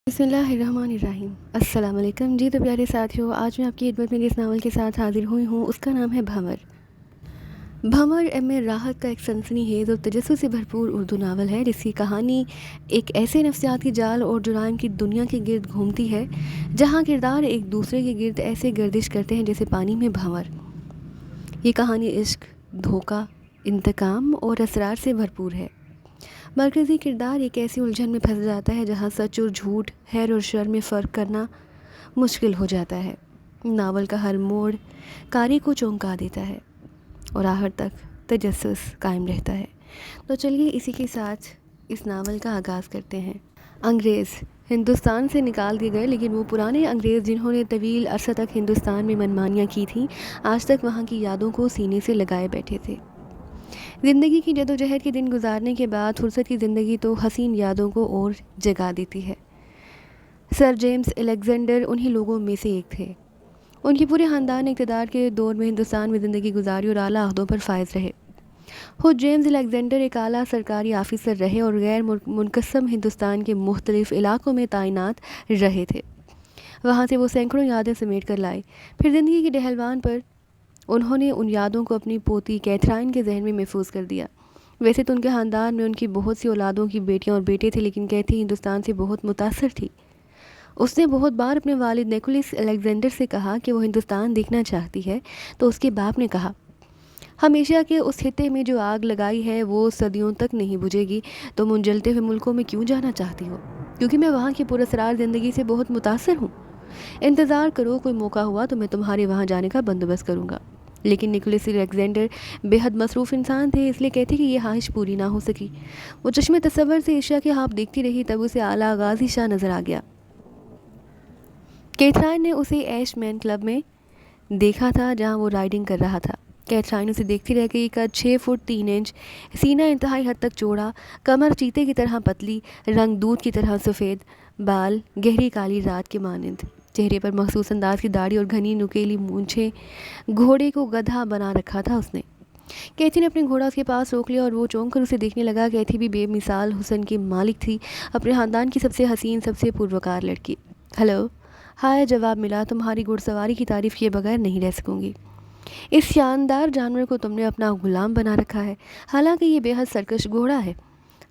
بسم اللہ الرحمن الرحیم۔ السلام علیکم جی تو پیارے ساتھیوں، آج میں آپ کی خدمت میں جس ناول کے ساتھ حاضر ہوئی ہوں اس کا نام ہے بھنور۔ بھنور ایم اے راحت کا ایک سنسنی خیز اور تجسس سے بھرپور اردو ناول ہے جس کی کہانی ایک ایسے نفسیاتی جال اور جرائم کی دنیا کے گرد گھومتی ہے جہاں کردار ایک دوسرے کے گرد ایسے گردش کرتے ہیں جیسے پانی میں بھنور۔ یہ کہانی عشق، دھوکہ، انتقام اور اسرار سے بھرپور ہے۔ مرکزی کردار ایک ایسی الجھن میں پھنس جاتا ہے جہاں سچ اور جھوٹ، خیر اور شر میں فرق کرنا مشکل ہو جاتا ہے۔ ناول کا ہر موڑ قاری کو چونکا دیتا ہے اور آخر تک تجسس قائم رہتا ہے۔ تو چلیے اسی کے ساتھ اس ناول کا آغاز کرتے ہیں۔ انگریز ہندوستان سے نکال دیے گئے، لیکن وہ پرانے انگریز جنہوں نے طویل عرصہ تک ہندوستان میں منمانیاں کی تھیں آج تک وہاں کی یادوں کو سینے سے لگائے بیٹھے تھے۔ زندگی کی جدوجہد کے دن گزارنے کے بعد فرصت کی زندگی تو حسین یادوں کو اور جگا دیتی ہے۔ سر جیمز الیگزینڈر انہی لوگوں میں سے ایک تھے۔ ان کے پورے خاندان نے اقتدار کے دور میں ہندوستان میں زندگی گزاری اور اعلیٰ عہدوں پر فائز رہے۔ خود جیمز الیگزینڈر ایک اعلیٰ سرکاری آفیسر رہے اور غیر منقسم ہندوستان کے مختلف علاقوں میں تعینات رہے تھے۔ وہاں سے وہ سینکڑوں یادیں سمیٹ کر لائے۔ پھر زندگی کے ڈہلوان پر انہوں نے ان یادوں کو اپنی پوتی کیتھرائن کے ذہن میں محفوظ کر دیا۔ ویسے تو ان کے خاندان میں ان کی بہت سی اولادوں کی بیٹیاں اور بیٹے تھے، لیکن کیتھی ہندوستان سے بہت متاثر تھی۔ اس نے بہت بار اپنے والد نیکولس الیگزینڈر سے کہا کہ وہ ہندوستان دیکھنا چاہتی ہے، تو اس کے باپ نے کہا، ہمیشہ کے اس خطے میں جو آگ لگائی ہے وہ صدیوں تک نہیں بجھے گی، تم ان جلتے ہوئے ملکوں میں کیوں جانا چاہتی ہو؟ کیونکہ میں وہاں کی پراسرار زندگی سے بہت متاثر ہوں۔ انتظار کرو، کوئی موقع ہوا تو میں تمہارے وہاں جانے کا بندوبست کروں گا۔ لیکن نیکولس الیگزینڈر بے حد مصروف انسان تھے، اس لیے کہتے کہ یہ خواہش پوری نہ ہو سکی۔ وہ چشم تصور سے ایشیا کے خواب دیکھتی رہی، تب اسے اعلیٰ غازی شاہ نظر آ گیا۔ کیتھرائن نے اسے ایش مین کلب میں دیکھا تھا جہاں وہ رائڈنگ کر رہا تھا۔ کیتھرائن اسے دیکھتی رہ گئی۔ قد 6 فٹ 3 انچ، سینہ انتہائی حد تک چوڑا، کمر چیتے کی طرح پتلی، رنگ دودھ کی طرح سفید، بال گہری کالی رات کے مانند، چہرے پر مخصوص انداز کی داڑھی اور گھنی نکیلی مونچھیں، گھوڑے کو گدھا بنا رکھا تھا اس نے۔ کیتھی نے اپنے گھوڑا اس کے پاس روک لیا اور وہ چونک کر اسے دیکھنے لگا۔ کیتھی بھی بے مثال حسن کی مالک تھی، اپنے خاندان کی سب سے حسین، سب سے پروکار لڑکی۔ ہیلو، ہائے جواب ملا، تمہاری گھڑ سواری کی تعریف کیے بغیر نہیں رہ سکوں گی۔ اس شاندار جانور کو تم نے اپنا غلام بنا رکھا ہے، حالانکہ یہ بے حد سرکش گھوڑا ہے۔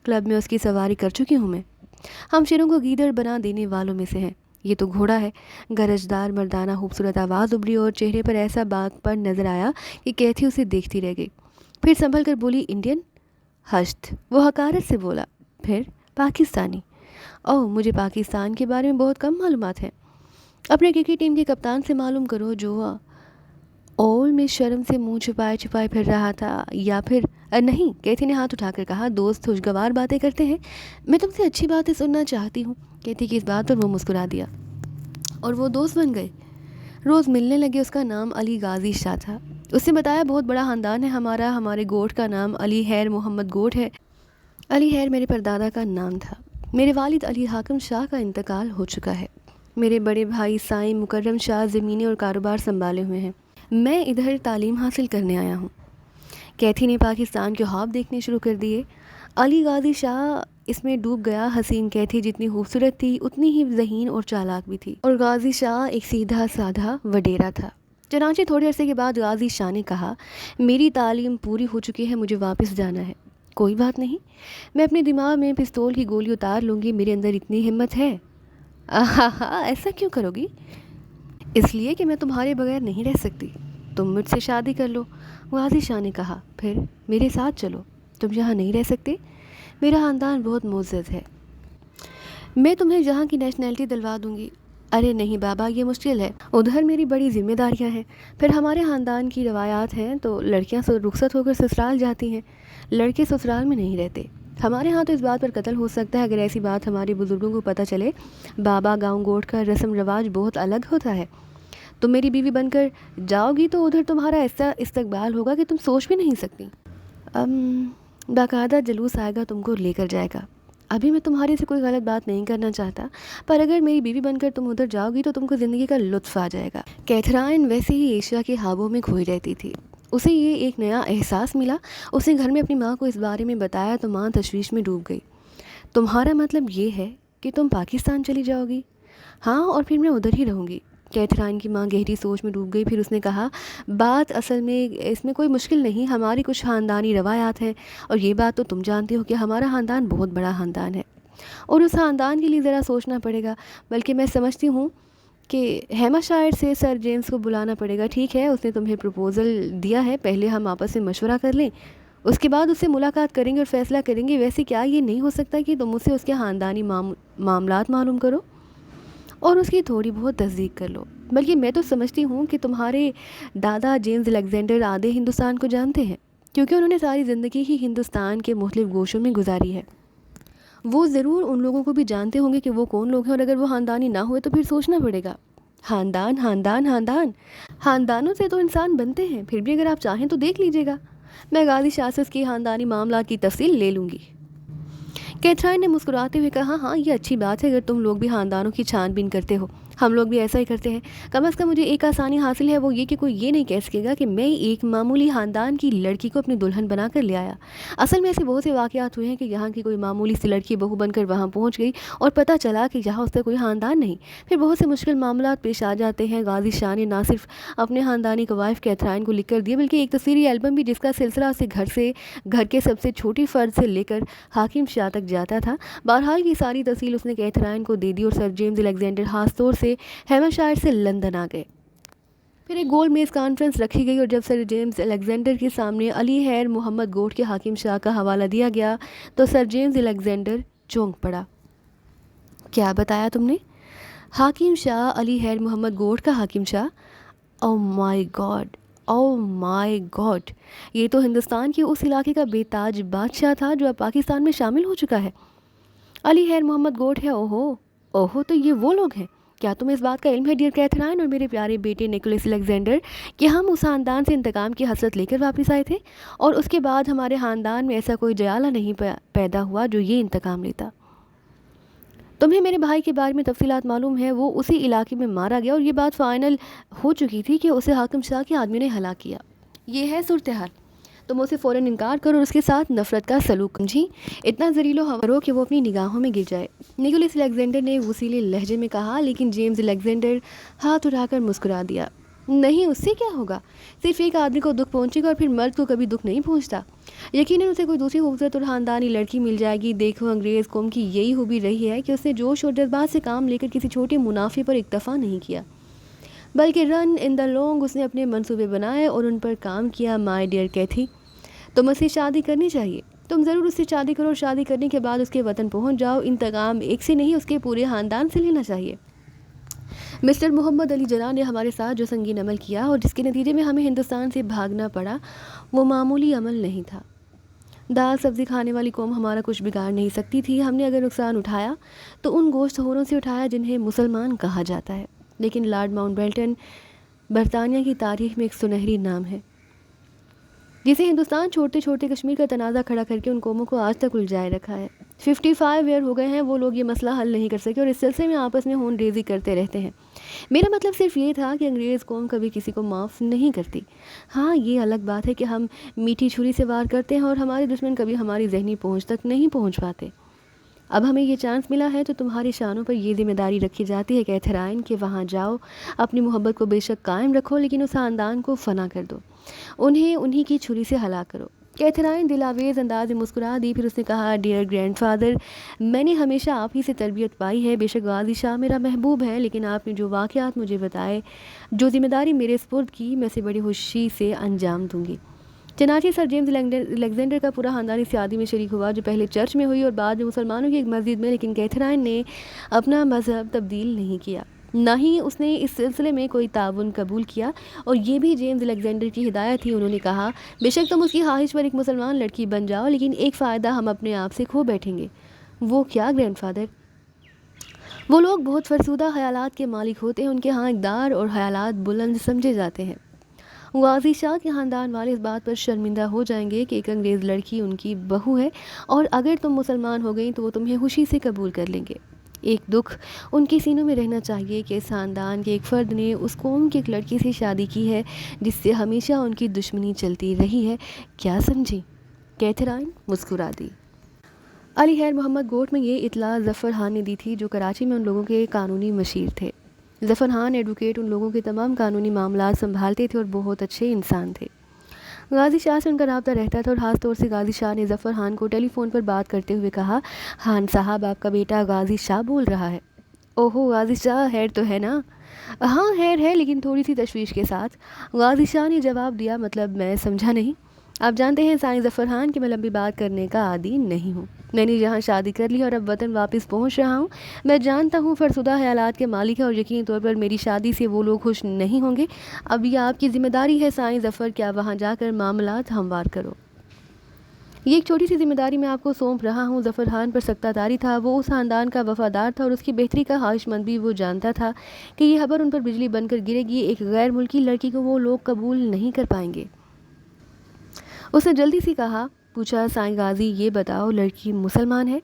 کلب میں اس کی سواری کر چکی ہوں میں۔ ہم شیروں کو گیدڑ بنا دینے والوں میں سے ہیں۔ یہ تو گھوڑا ہے۔ گرجدار مردانہ خوبصورت آواز ابھری اور چہرے پر ایسا باغ پر نظر آیا کہ کیتھی اسے دیکھتی رہ گئی۔ پھر سنبھل کر بولی، انڈین؟ ہشت، وہ حقارت سے بولا۔ پھر پاکستانی؟ اوہ، مجھے پاکستان کے بارے میں بہت کم معلومات ہیں۔ اپنے کرکٹ ٹیم کے کپتان سے معلوم کرو جو اول میں شرم سے منہ چھپائے چھپائے پھر رہا تھا، یا پھر نہیں، کیتھی نے ہاتھ اٹھا کر کہا، دوست خوشگوار باتیں کرتے ہیں، میں تم سے اچھی باتیں سننا چاہتی ہوں۔ کیتھی کی اس بات پر وہ مسکرا دیا اور وہ دوست بن گئے۔ روز ملنے لگے۔ اس کا نام علی غازی شاہ تھا۔ اس نے بتایا، بہت بڑا خاندان ہے ہمارا، ہمارے گوٹھ کا نام علی خیر محمد گوٹھ ہے۔ علی خیر میرے پردادا کا نام تھا۔ میرے والد علی حاکم شاہ کا انتقال ہو چکا ہے۔ میرے بڑے بھائی سائیں مکرم شاہ زمینیں اور کاروبار سنبھالے ہوئے ہیں۔ میں ادھر تعلیم حاصل کرنے آیا ہوں۔ کیتھی نے پاکستان کے خواب دیکھنے شروع کر دیے۔ علی غازی شاہ اس میں ڈوب گیا۔ حسین کیتھی جتنی خوبصورت تھی اتنی ہی ذہین اور چالاک بھی تھی، اور غازی شاہ ایک سیدھا سادھا وڈیرا تھا۔ چنانچہ تھوڑے عرصے کے بعد غازی شاہ نے کہا، میری تعلیم پوری ہو چکی ہے، مجھے واپس جانا ہے۔ کوئی بات نہیں، میں اپنے دماغ میں پستول کی گولی اتار لوں گی، میرے اندر اتنی ہمت ہے۔ ایسا کیوں کرو گی؟ اس لیے کہ میں تمہارے بغیر نہیں رہ سکتی۔ تم مجھ سے شادی کر لو، غازی شاہ نے کہا، پھر میرے ساتھ چلو۔ تم یہاں نہیں رہ سکتے، میرا خاندان بہت معزز ہے، میں تمہیں یہاں کی نیشنلٹی دلوا دوں گی۔ ارے نہیں بابا، یہ مشکل ہے، ادھر میری بڑی ذمہ داریاں ہیں، پھر ہمارے خاندان کی روایات ہیں تو لڑکیاں رخصت ہو کر سسرال جاتی ہیں، لڑکے سسرال میں نہیں رہتے۔ ہمارے ہاں تو اس بات پر قتل ہو سکتا ہے اگر ایسی بات ہمارے بزرگوں کو پتہ چلے۔ بابا، گاؤں گوٹ کا رسم رواج بہت الگ ہوتا ہے۔ تم میری بیوی بن کر جاؤ گی تو ادھر تمہارا ایسا استقبال ہوگا کہ تم سوچ بھی نہیں سکتی۔ باقاعدہ جلوس آئے گا، تم کو لے کر جائے گا۔ ابھی میں تمہارے سے کوئی غلط بات نہیں کرنا چاہتا، پر اگر میری بیوی بن کر تم ادھر جاؤ گی تو تم کو زندگی کا لطف آ جائے گا۔ کیتھرائن ویسے ہی ایشیا کے خوابوں میں کھوئی رہتی تھی۔ اسے یہ ایک نیا احساس ملا۔ اس نے گھر میں اپنی ماں کو اس بارے میں بتایا تو ماں تشویش میں ڈوب گئی۔ تمہارا مطلب یہ ہے کہ تم پاکستان چلی جاؤ گی؟ ہاں، اور پھر میں ادھر ہی رہوں گی۔ کیتھرائن کی ماں گہری سوچ میں ڈوب گئی، پھر اس نے کہا، بات اصل میں اس میں کوئی مشکل نہیں، ہماری کچھ خاندانی روایات ہیں، اور یہ بات تو تم جانتے ہو کہ ہمارا خاندان بہت بڑا خاندان ہے، اور اس خاندان کے لیے ذرا سوچنا پڑے گا۔ بلکہ میں سمجھتی ہوں کہ ہیما شاعر سے سر جیمز کو بلانا پڑے گا۔ ٹھیک ہے، اس نے تمہیں پروپوزل دیا ہے، پہلے ہم آپس میں مشورہ کر لیں، اس کے بعد اس سے ملاقات کریں گے اور فیصلہ کریں گے۔ ویسے کیا یہ نہیں ہو سکتا کہ تم اسے اس کے خاندانی معاملات معلوم کرو اور اس کی تھوڑی بہت تصدیق کر لو؟ بلکہ میں تو سمجھتی ہوں کہ تمہارے دادا جیمز الیگزینڈر آدھے ہندوستان کو جانتے ہیں، کیونکہ انہوں نے ساری زندگی ہی ہندوستان کے مختلف گوشوں میں گزاری ہے۔ وہ ضرور ان لوگوں کو بھی جانتے ہوں گے کہ وہ کون لوگ ہیں، اور اگر وہ خاندانی نہ ہوئے تو پھر سوچنا پڑے گا۔ خاندان خاندان خاندان خاندانوں سے تو انسان بنتے ہیں، پھر بھی اگر آپ چاہیں تو دیکھ لیجیے گا، میں غازی شاہ سے اس کی خاندانی معاملات کی تفصیل لے لوں گی۔ کیتھرائن نے مسکراتے ہوئے کہا، ہاں یہ اچھی بات ہے اگر تم لوگ بھی خاندانوں کی چھان بین کرتے ہو، ہم لوگ بھی ایسا ہی کرتے ہیں۔ کم از کم مجھے ایک آسانی حاصل ہے، وہ یہ کہ کوئی یہ نہیں کہہ سکے گا کہ میں ایک معمولی خاندان کی لڑکی کو اپنی دلہن بنا کر لے آیا۔ اصل میں ایسے بہت سے واقعات ہوئے ہیں کہ یہاں کی کوئی معمولی سی لڑکی بہو بن کر وہاں پہنچ گئی اور پتہ چلا کہ یہاں اس کا کوئی خاندان نہیں، پھر بہت سے مشکل معاملات پیش آ جاتے ہیں۔ غازی شاہ نے نہ صرف اپنے خاندانی قوائف کیتھرائن کو لکھ کر دیے، بلکہ ایک تصویری البم بھی جس کا سلسلہ اسے گھر کے سب سے چھوٹی فرد سے لے کر حاکم شاہ تک جاتا تھا۔ بہرحال کی ساری تفصیل اس نے کیتھرائن کو دے دی اور سر جیمز الیگزینڈر خاص طور سے ہیما شاعر سے لندن آ گئے۔ پھر ایک گول میز کانفرنس رکھی گئی اور جب سر جیمز الیگزینڈر کے سامنے علی خیر محمد گوٹھ کے حاکم شاہ کا حوالہ دیا گیا تو سر جیمز الیگزینڈر چونک پڑا۔ کیا بتایا تم نے؟ حاکم شاہ علی خیر محمد گوٹھ کا حاکم شاہ؟ او مائی گاڈ، او مائی گاڈ، یہ تو ہندوستان کے اس علاقے کا بے تاج بادشاہ تھا جو اب پاکستان میں شامل ہو چکا ہے۔ علی خیر محمد گوٹھ ہے؟ اوہو، تو یہ وہ لوگ ہیں۔ کیا تمہیں اس بات کا علم ہے ڈیئر کیتھرائن اور میرے پیارے بیٹے نکولس الیگزینڈر کہ ہم اس خاندان سے انتقام کی حسرت لے کر واپس آئے تھے، اور اس کے بعد ہمارے خاندان میں ایسا کوئی جیالہ نہیں پیدا ہوا جو یہ انتقام لیتا۔ تمہیں میرے بھائی کے بارے میں تفصیلات معلوم ہے؟ وہ اسی علاقے میں مارا گیا اور یہ بات فائنل ہو چکی تھی کہ اسے حاکم شاہ کے آدمی نے ہلاک کیا۔ یہ ہے صورتحال، تم اسے فوراً انکار کرو اور اس کے ساتھ نفرت کا سلوک سمجھی، اتنا زریل و ہو کہ وہ اپنی نگاہوں میں گر جائے۔ نکولس الیگزینڈر نے وسیلے لہجے میں کہا، لیکن جیمز الیگزینڈر ہاتھ اٹھا کر مسکرا دیا۔ نہیں، اس سے کیا ہوگا؟ صرف ایک آدمی کو دکھ پہنچے گا اور پھر مرد کو کبھی دکھ نہیں پہنچتا۔ یقیناً اسے کوئی دوسری خوبصورت اور خاندانی لڑکی مل جائے گی۔ دیکھو، انگریز قوم کی یہی خوبی رہی ہے کہ اس نے جوش اور جذبات سے کام لے کر کسی چھوٹے منافع پر اکتفا نہیں کیا، بلکہ رن ان دا لانگ اس نے اپنے منصوبے بنائے اور ان پر کام کیا۔ مائی ڈیئر کیتھی، تم اس سے شادی کرنی چاہیے، تم ضرور اس سے شادی کرو اور شادی کرنے کے بعد اس کے وطن پہنچ جاؤ۔ انتقام ایک سے نہیں، اس کے پورے خاندان سے لینا چاہیے۔ مسٹر محمد علی جناح نے ہمارے ساتھ جو سنگین عمل کیا اور جس کے نتیجے میں ہمیں ہندوستان سے بھاگنا پڑا، وہ معمولی عمل نہیں تھا۔ دال سبزی کھانے والی قوم ہمارا کچھ بگاڑ نہیں سکتی تھی۔ ہم نے اگر نقصان اٹھایا تو ان گوشت خوروں سے اٹھایا جنہیں مسلمان کہا جاتا ہے، لیکن لارڈ ماؤنٹ بیٹن برطانیہ کی تاریخ میں ایک سنہری نام ہے جسے ہندوستان چھوڑتے چھوڑتے کشمیر کا تنازع کھڑا کر کے ان قوموں کو آج تک الجھائے رکھا ہے۔ 55 ایئر ہو گئے ہیں وہ لوگ یہ مسئلہ حل نہیں کر سکے اور اس سلسلے میں آپس میں ہون ریزی کرتے رہتے ہیں۔ میرا مطلب صرف یہ تھا کہ انگریز قوم کبھی کسی کو معاف نہیں کرتی۔ ہاں، یہ الگ بات ہے کہ ہم میٹھی چھری سے وار کرتے ہیں اور ہمارے دشمن کبھی ہماری ذہنی پہنچ تک نہیں پہنچ پاتے۔ اب ہمیں یہ چانس ملا ہے تو تمہاری شانوں پر یہ ذمہ داری رکھی جاتی ہے کیتھرائن کہ وہاں جاؤ، اپنی محبت کو بے شک قائم رکھو، لیکن اس خاندان کو فنا کر دو، انہیں کی چھری سے ہلاک کرو۔ کیتھرائن دلاویز انداز میں مسکرا دی، پھر اس نے کہا، ڈیئر گرینڈ فادر، میں نے ہمیشہ آپ ہی سے تربیت پائی ہے۔ بے شک غازی شاہ میرا محبوب ہے، لیکن آپ نے جو واقعات مجھے بتائے، جو ذمہ داری میرے سپرد کی، میں اسے بڑی خوشی سے انجام دوں گی۔ چنانچہ سر جیمز الیگزینڈر کا پورا خاندان اس شادی میں شریک ہوا جو پہلے چرچ میں ہوئی اور بعد میں مسلمانوں کی ایک مسجد میں، لیکن کیتھرائن نے اپنا مذہب تبدیل نہیں کیا، نہ ہی اس نے اس سلسلے میں کوئی تعاون قبول کیا، اور یہ بھی جیمز الیگزینڈر کی ہدایت تھی۔ انہوں نے کہا، بے شک تم اس کی خواہش پر ایک مسلمان لڑکی بن جاؤ، لیکن ایک فائدہ ہم اپنے آپ سے کھو بیٹھیں گے۔ وہ کیا گرینڈ فادر؟ وہ لوگ بہت فرسودہ خیالات کے مالک ہوتے ہیں، ان کے ہاں اقدار اور خیالات بلند سمجھے جاتے ہیں۔ غازی شاہ کے خاندان والے اس بات پر شرمندہ ہو جائیں گے کہ ایک انگریز لڑکی ان کی بہو ہے، اور اگر تم مسلمان ہو گئی تو وہ تمہیں خوشی سے قبول کر لیں گے۔ ایک دکھ ان کے سینوں میں رہنا چاہیے کہ اس خاندان کے ایک فرد نے اس قوم کی ایک لڑکی سے شادی کی ہے جس سے ہمیشہ ان کی دشمنی چلتی رہی ہے۔ کیا سمجھی؟ کیتھرائن مسکرا دی۔ علی خیر محمد گوٹھ میں یہ اطلاع ظفر خان نے دی تھی جو کراچی میں ان لوگوں کے قانونی مشیر تھے۔ ظفر خان ایڈوکیٹ ان لوگوں کے تمام قانونی معاملات سنبھالتے تھے اور بہت اچھے انسان تھے۔ غازی شاہ سے ان کا رابطہ رہتا تھا اور خاص طور سے غازی شاہ نے ظفر خان کو ٹیلی فون پر بات کرتے ہوئے کہا، خان صاحب آپ کا بیٹا غازی شاہ بول رہا ہے۔ اوہو غازی شاہ خیر تو ہے نا؟ ہاں خیر ہے لیکن تھوڑی سی تشویش کے ساتھ، غازی شاہ نے جواب دیا۔ مطلب میں سمجھا نہیں۔ آپ جانتے ہیں سائیں ظفر خان کہ میں لمبی بات کرنے کا عادی نہیں ہوں۔ میں نے یہاں شادی کر لی اور اب وطن واپس پہنچ رہا ہوں۔ میں جانتا ہوں فرسودہ خیالات کے مالک ہے اور یقینی طور پر میری شادی سے وہ لوگ خوش نہیں ہوں گے۔ اب یہ آپ کی ذمہ داری ہے سائیں ظفر کہ آپ وہاں جا کر معاملات ہموار کرو۔ یہ ایک چھوٹی سی ذمہ داری میں آپ کو سونپ رہا ہوں۔ ظفر خان پر سختہ داری تھا، وہ اس خاندان کا وفادار تھا اور اس کی بہتری کا خواہش مند بھی۔ وہ جانتا تھا کہ یہ خبر ان پر بجلی بن کر گرے گی، ایک غیر ملکی لڑکی کو وہ لوگ قبول نہیں کر پائیں گے۔ اس نے جلدی سے کہا، پوچھا سائیں غازی یہ بتاؤ لڑکی مسلمان ہے؟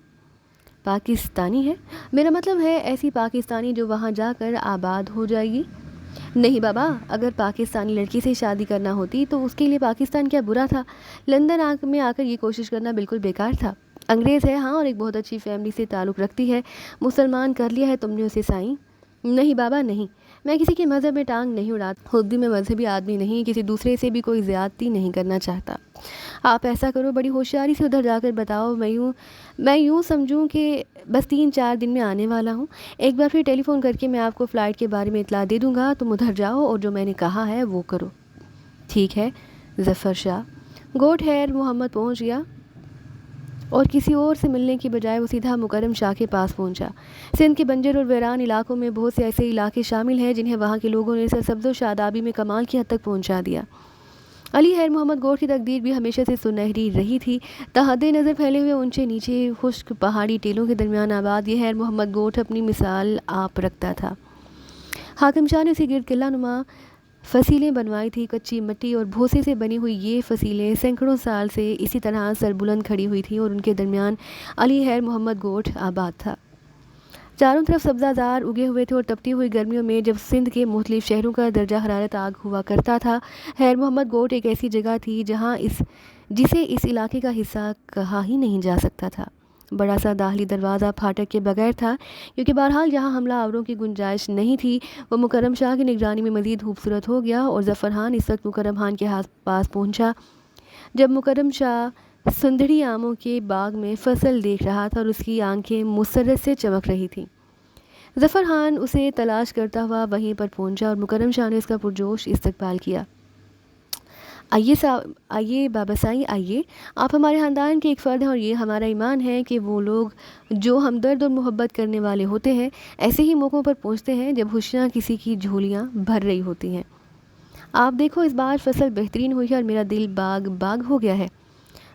پاکستانی ہے؟ میرا مطلب ہے ایسی پاکستانی جو وہاں جا کر آباد ہو جائے گی۔ نہیں بابا، اگر پاکستانی لڑکی سے شادی کرنا ہوتی تو اس کے لیے پاکستان کیا برا تھا؟ لندن میں آ کر یہ کوشش کرنا بالکل بیکار تھا۔ انگریز ہے ہاں، اور ایک بہت اچھی فیملی سے تعلق رکھتی ہے۔ مسلمان کر لیا ہے تم نے اسے سائیں؟ نہیں بابا نہیں، میں کسی کے مذہب میں ٹانگ نہیں اڑاتا، خود بھی میں مذہبی آدمی نہیں، کسی دوسرے سے بھی کوئی زیادتی نہیں کرنا چاہتا۔ آپ ایسا کرو، بڑی ہوشیاری سے ادھر جا کر بتاؤ، میں یوں سمجھوں کہ بس 3-4 دن میں آنے والا ہوں۔ ایک بار پھر ٹیلی فون کر کے میں آپ کو فلائٹ کے بارے میں اطلاع دے دوں گا، تم ادھر جاؤ اور جو میں نے کہا ہے وہ کرو۔ ٹھیک ہے ظفر شاہ۔ گوٹھ خیر محمد پہنچ گیا اور کسی اور سے ملنے کی بجائے وہ سیدھا مکرم شاہ کے پاس پہنچا۔ سندھ کے بنجر اور ویران علاقوں میں بہت سے ایسے علاقے شامل ہیں جنہیں وہاں کے لوگوں نے سرسبز و شادابی میں کمال کی حد تک پہنچا دیا۔ علی خیر محمد گوٹھ کی تقدیر بھی ہمیشہ سے سنہری رہی تھی۔ تحت نظر پھیلے ہوئے اونچے نیچے خشک پہاڑی ٹیلوں کے درمیان آباد یہ خیر محمد گوٹھ اپنی مثال آپ رکھتا تھا۔ حاکم شاہ نے اسے گرد قلعہ نما فصیلیں بنوائی تھی۔ کچی مٹی اور بھوسے سے بنی ہوئی یہ فصیلیں سینکڑوں سال سے اسی طرح سربلند کھڑی ہوئی تھیں اور ان کے درمیان علی خیر محمد گوٹھ آباد تھا۔ چاروں طرف سبزہ زار اگے ہوئے تھے اور تپتی ہوئی گرمیوں میں جب سندھ کے مختلف شہروں کا درجہ حرارت آگ ہوا کرتا تھا، خیر محمد گوٹھ ایک ایسی جگہ تھی جسے اس علاقے کا حصہ کہا ہی نہیں جا سکتا تھا۔ بڑا سا داخلی دروازہ پھاٹک کے بغیر تھا کیونکہ بہرحال جہاں حملہ آوروں کی گنجائش نہیں تھی وہ مکرم شاہ کی نگرانی میں مزید خوبصورت ہو گیا، اور ظفر خان اس وقت مکرم خان کے پاس پہنچا جب مکرم شاہ سندھڑی آموں کے باغ میں فصل دیکھ رہا تھا اور اس کی آنکھیں مسرت سے چمک رہی تھیں۔ ظفر خان اسے تلاش کرتا ہوا وہیں پر پہنچا اور مکرم شاہ نے اس کا پرجوش استقبال کیا۔ آئیے بابا سائیں آئیے، آپ ہمارے خاندان کے ایک فرد ہیں اور یہ ہمارا ایمان ہے کہ وہ لوگ جو ہمدرد اور محبت کرنے والے ہوتے ہیں ایسے ہی موقعوں پر پہنچتے ہیں جب خوشیاں کسی کی جھولیاں بھر رہی ہوتی ہیں۔ آپ دیکھو اس بار فصل بہترین ہوئی ہے اور میرا دل باغ ہو گیا ہے۔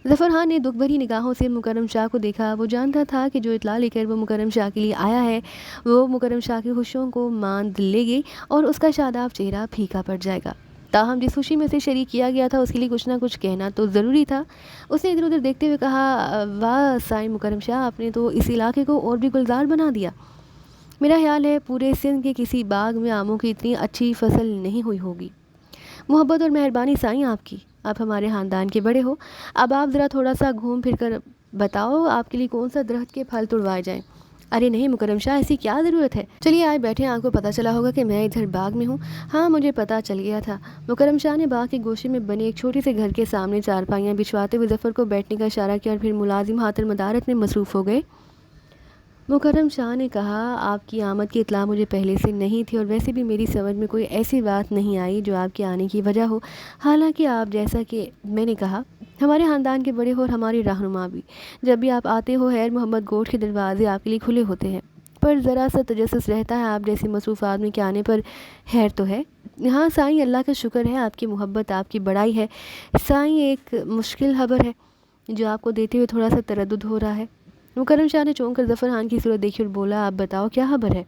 ظفر خان نے دکھ بھری نگاہوں سے مکرم شاہ کو دیکھا۔ وہ جانتا تھا کہ جو اطلاع لے کر وہ مکرم شاہ کے لیے آیا ہے وہ مکرم شاہ کی خوشیوں کو ماند لے گی اور اس کا شاداب چہرہ پھیکا پڑ جائے گا۔ تاہم جس خوشی میں اسے شریک کیا گیا تھا اس کے لیے کچھ نہ کچھ کہنا تو ضروری تھا۔ اس نے ادھر ادھر دیکھتے ہوئے کہا، واہ سائیں مکرم شاہ، آپ نے تو اس علاقے کو اور بھی گلزار بنا دیا۔ میرا خیال ہے پورے سندھ کے کسی باغ میں آموں کی اتنی اچھی فصل نہیں ہوئی ہوگی۔ محبت اور مہربانی سائیں آپ کی، آپ ہمارے خاندان کے بڑے ہو۔ اب آپ ذرا تھوڑا سا گھوم پھر کر بتاؤ آپ کے لیے کون سا درخت کے پھل توڑوائے جائیں۔ ارے نہیں مکرم شاہ، ایسی کیا ضرورت ہے؟ چلیے آئے بیٹھے، آپ کو پتہ چلا ہوگا کہ میں ادھر باغ میں ہوں۔ ہاں مجھے پتہ چل گیا تھا۔ مکرم شاہ نے باغ کے گوشے میں بنے ایک چھوٹے سے گھر کے سامنے چارپائیاں بچھواتے ہوئے ظفر کو بیٹھنے کا اشارہ کیا اور پھر ملازم خاطر مدارت میں مصروف ہو گئے۔ مکرم شاہ نے کہا، آپ کی آمد کی اطلاع مجھے پہلے سے نہیں تھی اور ویسے بھی میری سمجھ میں کوئی ایسی بات نہیں آئی جو آپ کے آنے کی وجہ ہو۔ حالانکہ آپ جیسا کہ میں نے کہا ہمارے خاندان کے بڑے ہو اور ہمارے رہنما بھی، جب بھی آپ آتے ہو خیر محمد گوٹھ کے دروازے آپ کے لیے کھلے ہوتے ہیں، پر ذرا سا تجسس رہتا ہے آپ جیسے مصروف آدمی کے آنے پر۔ خیر تو ہے؟ ہاں سائیں اللہ کا شکر ہے، آپ کی محبت آپ کی بڑائی ہے۔ سائیں ایک مشکل خبر ہے جو آپ کو دیتے ہوئے تھوڑا سا تردد ہو رہا ہے۔ مکرم شاہ نے چونک کر ظفر خان کی صورت دیکھی اور بولا، آپ بتاؤ کیا خبر ہے؟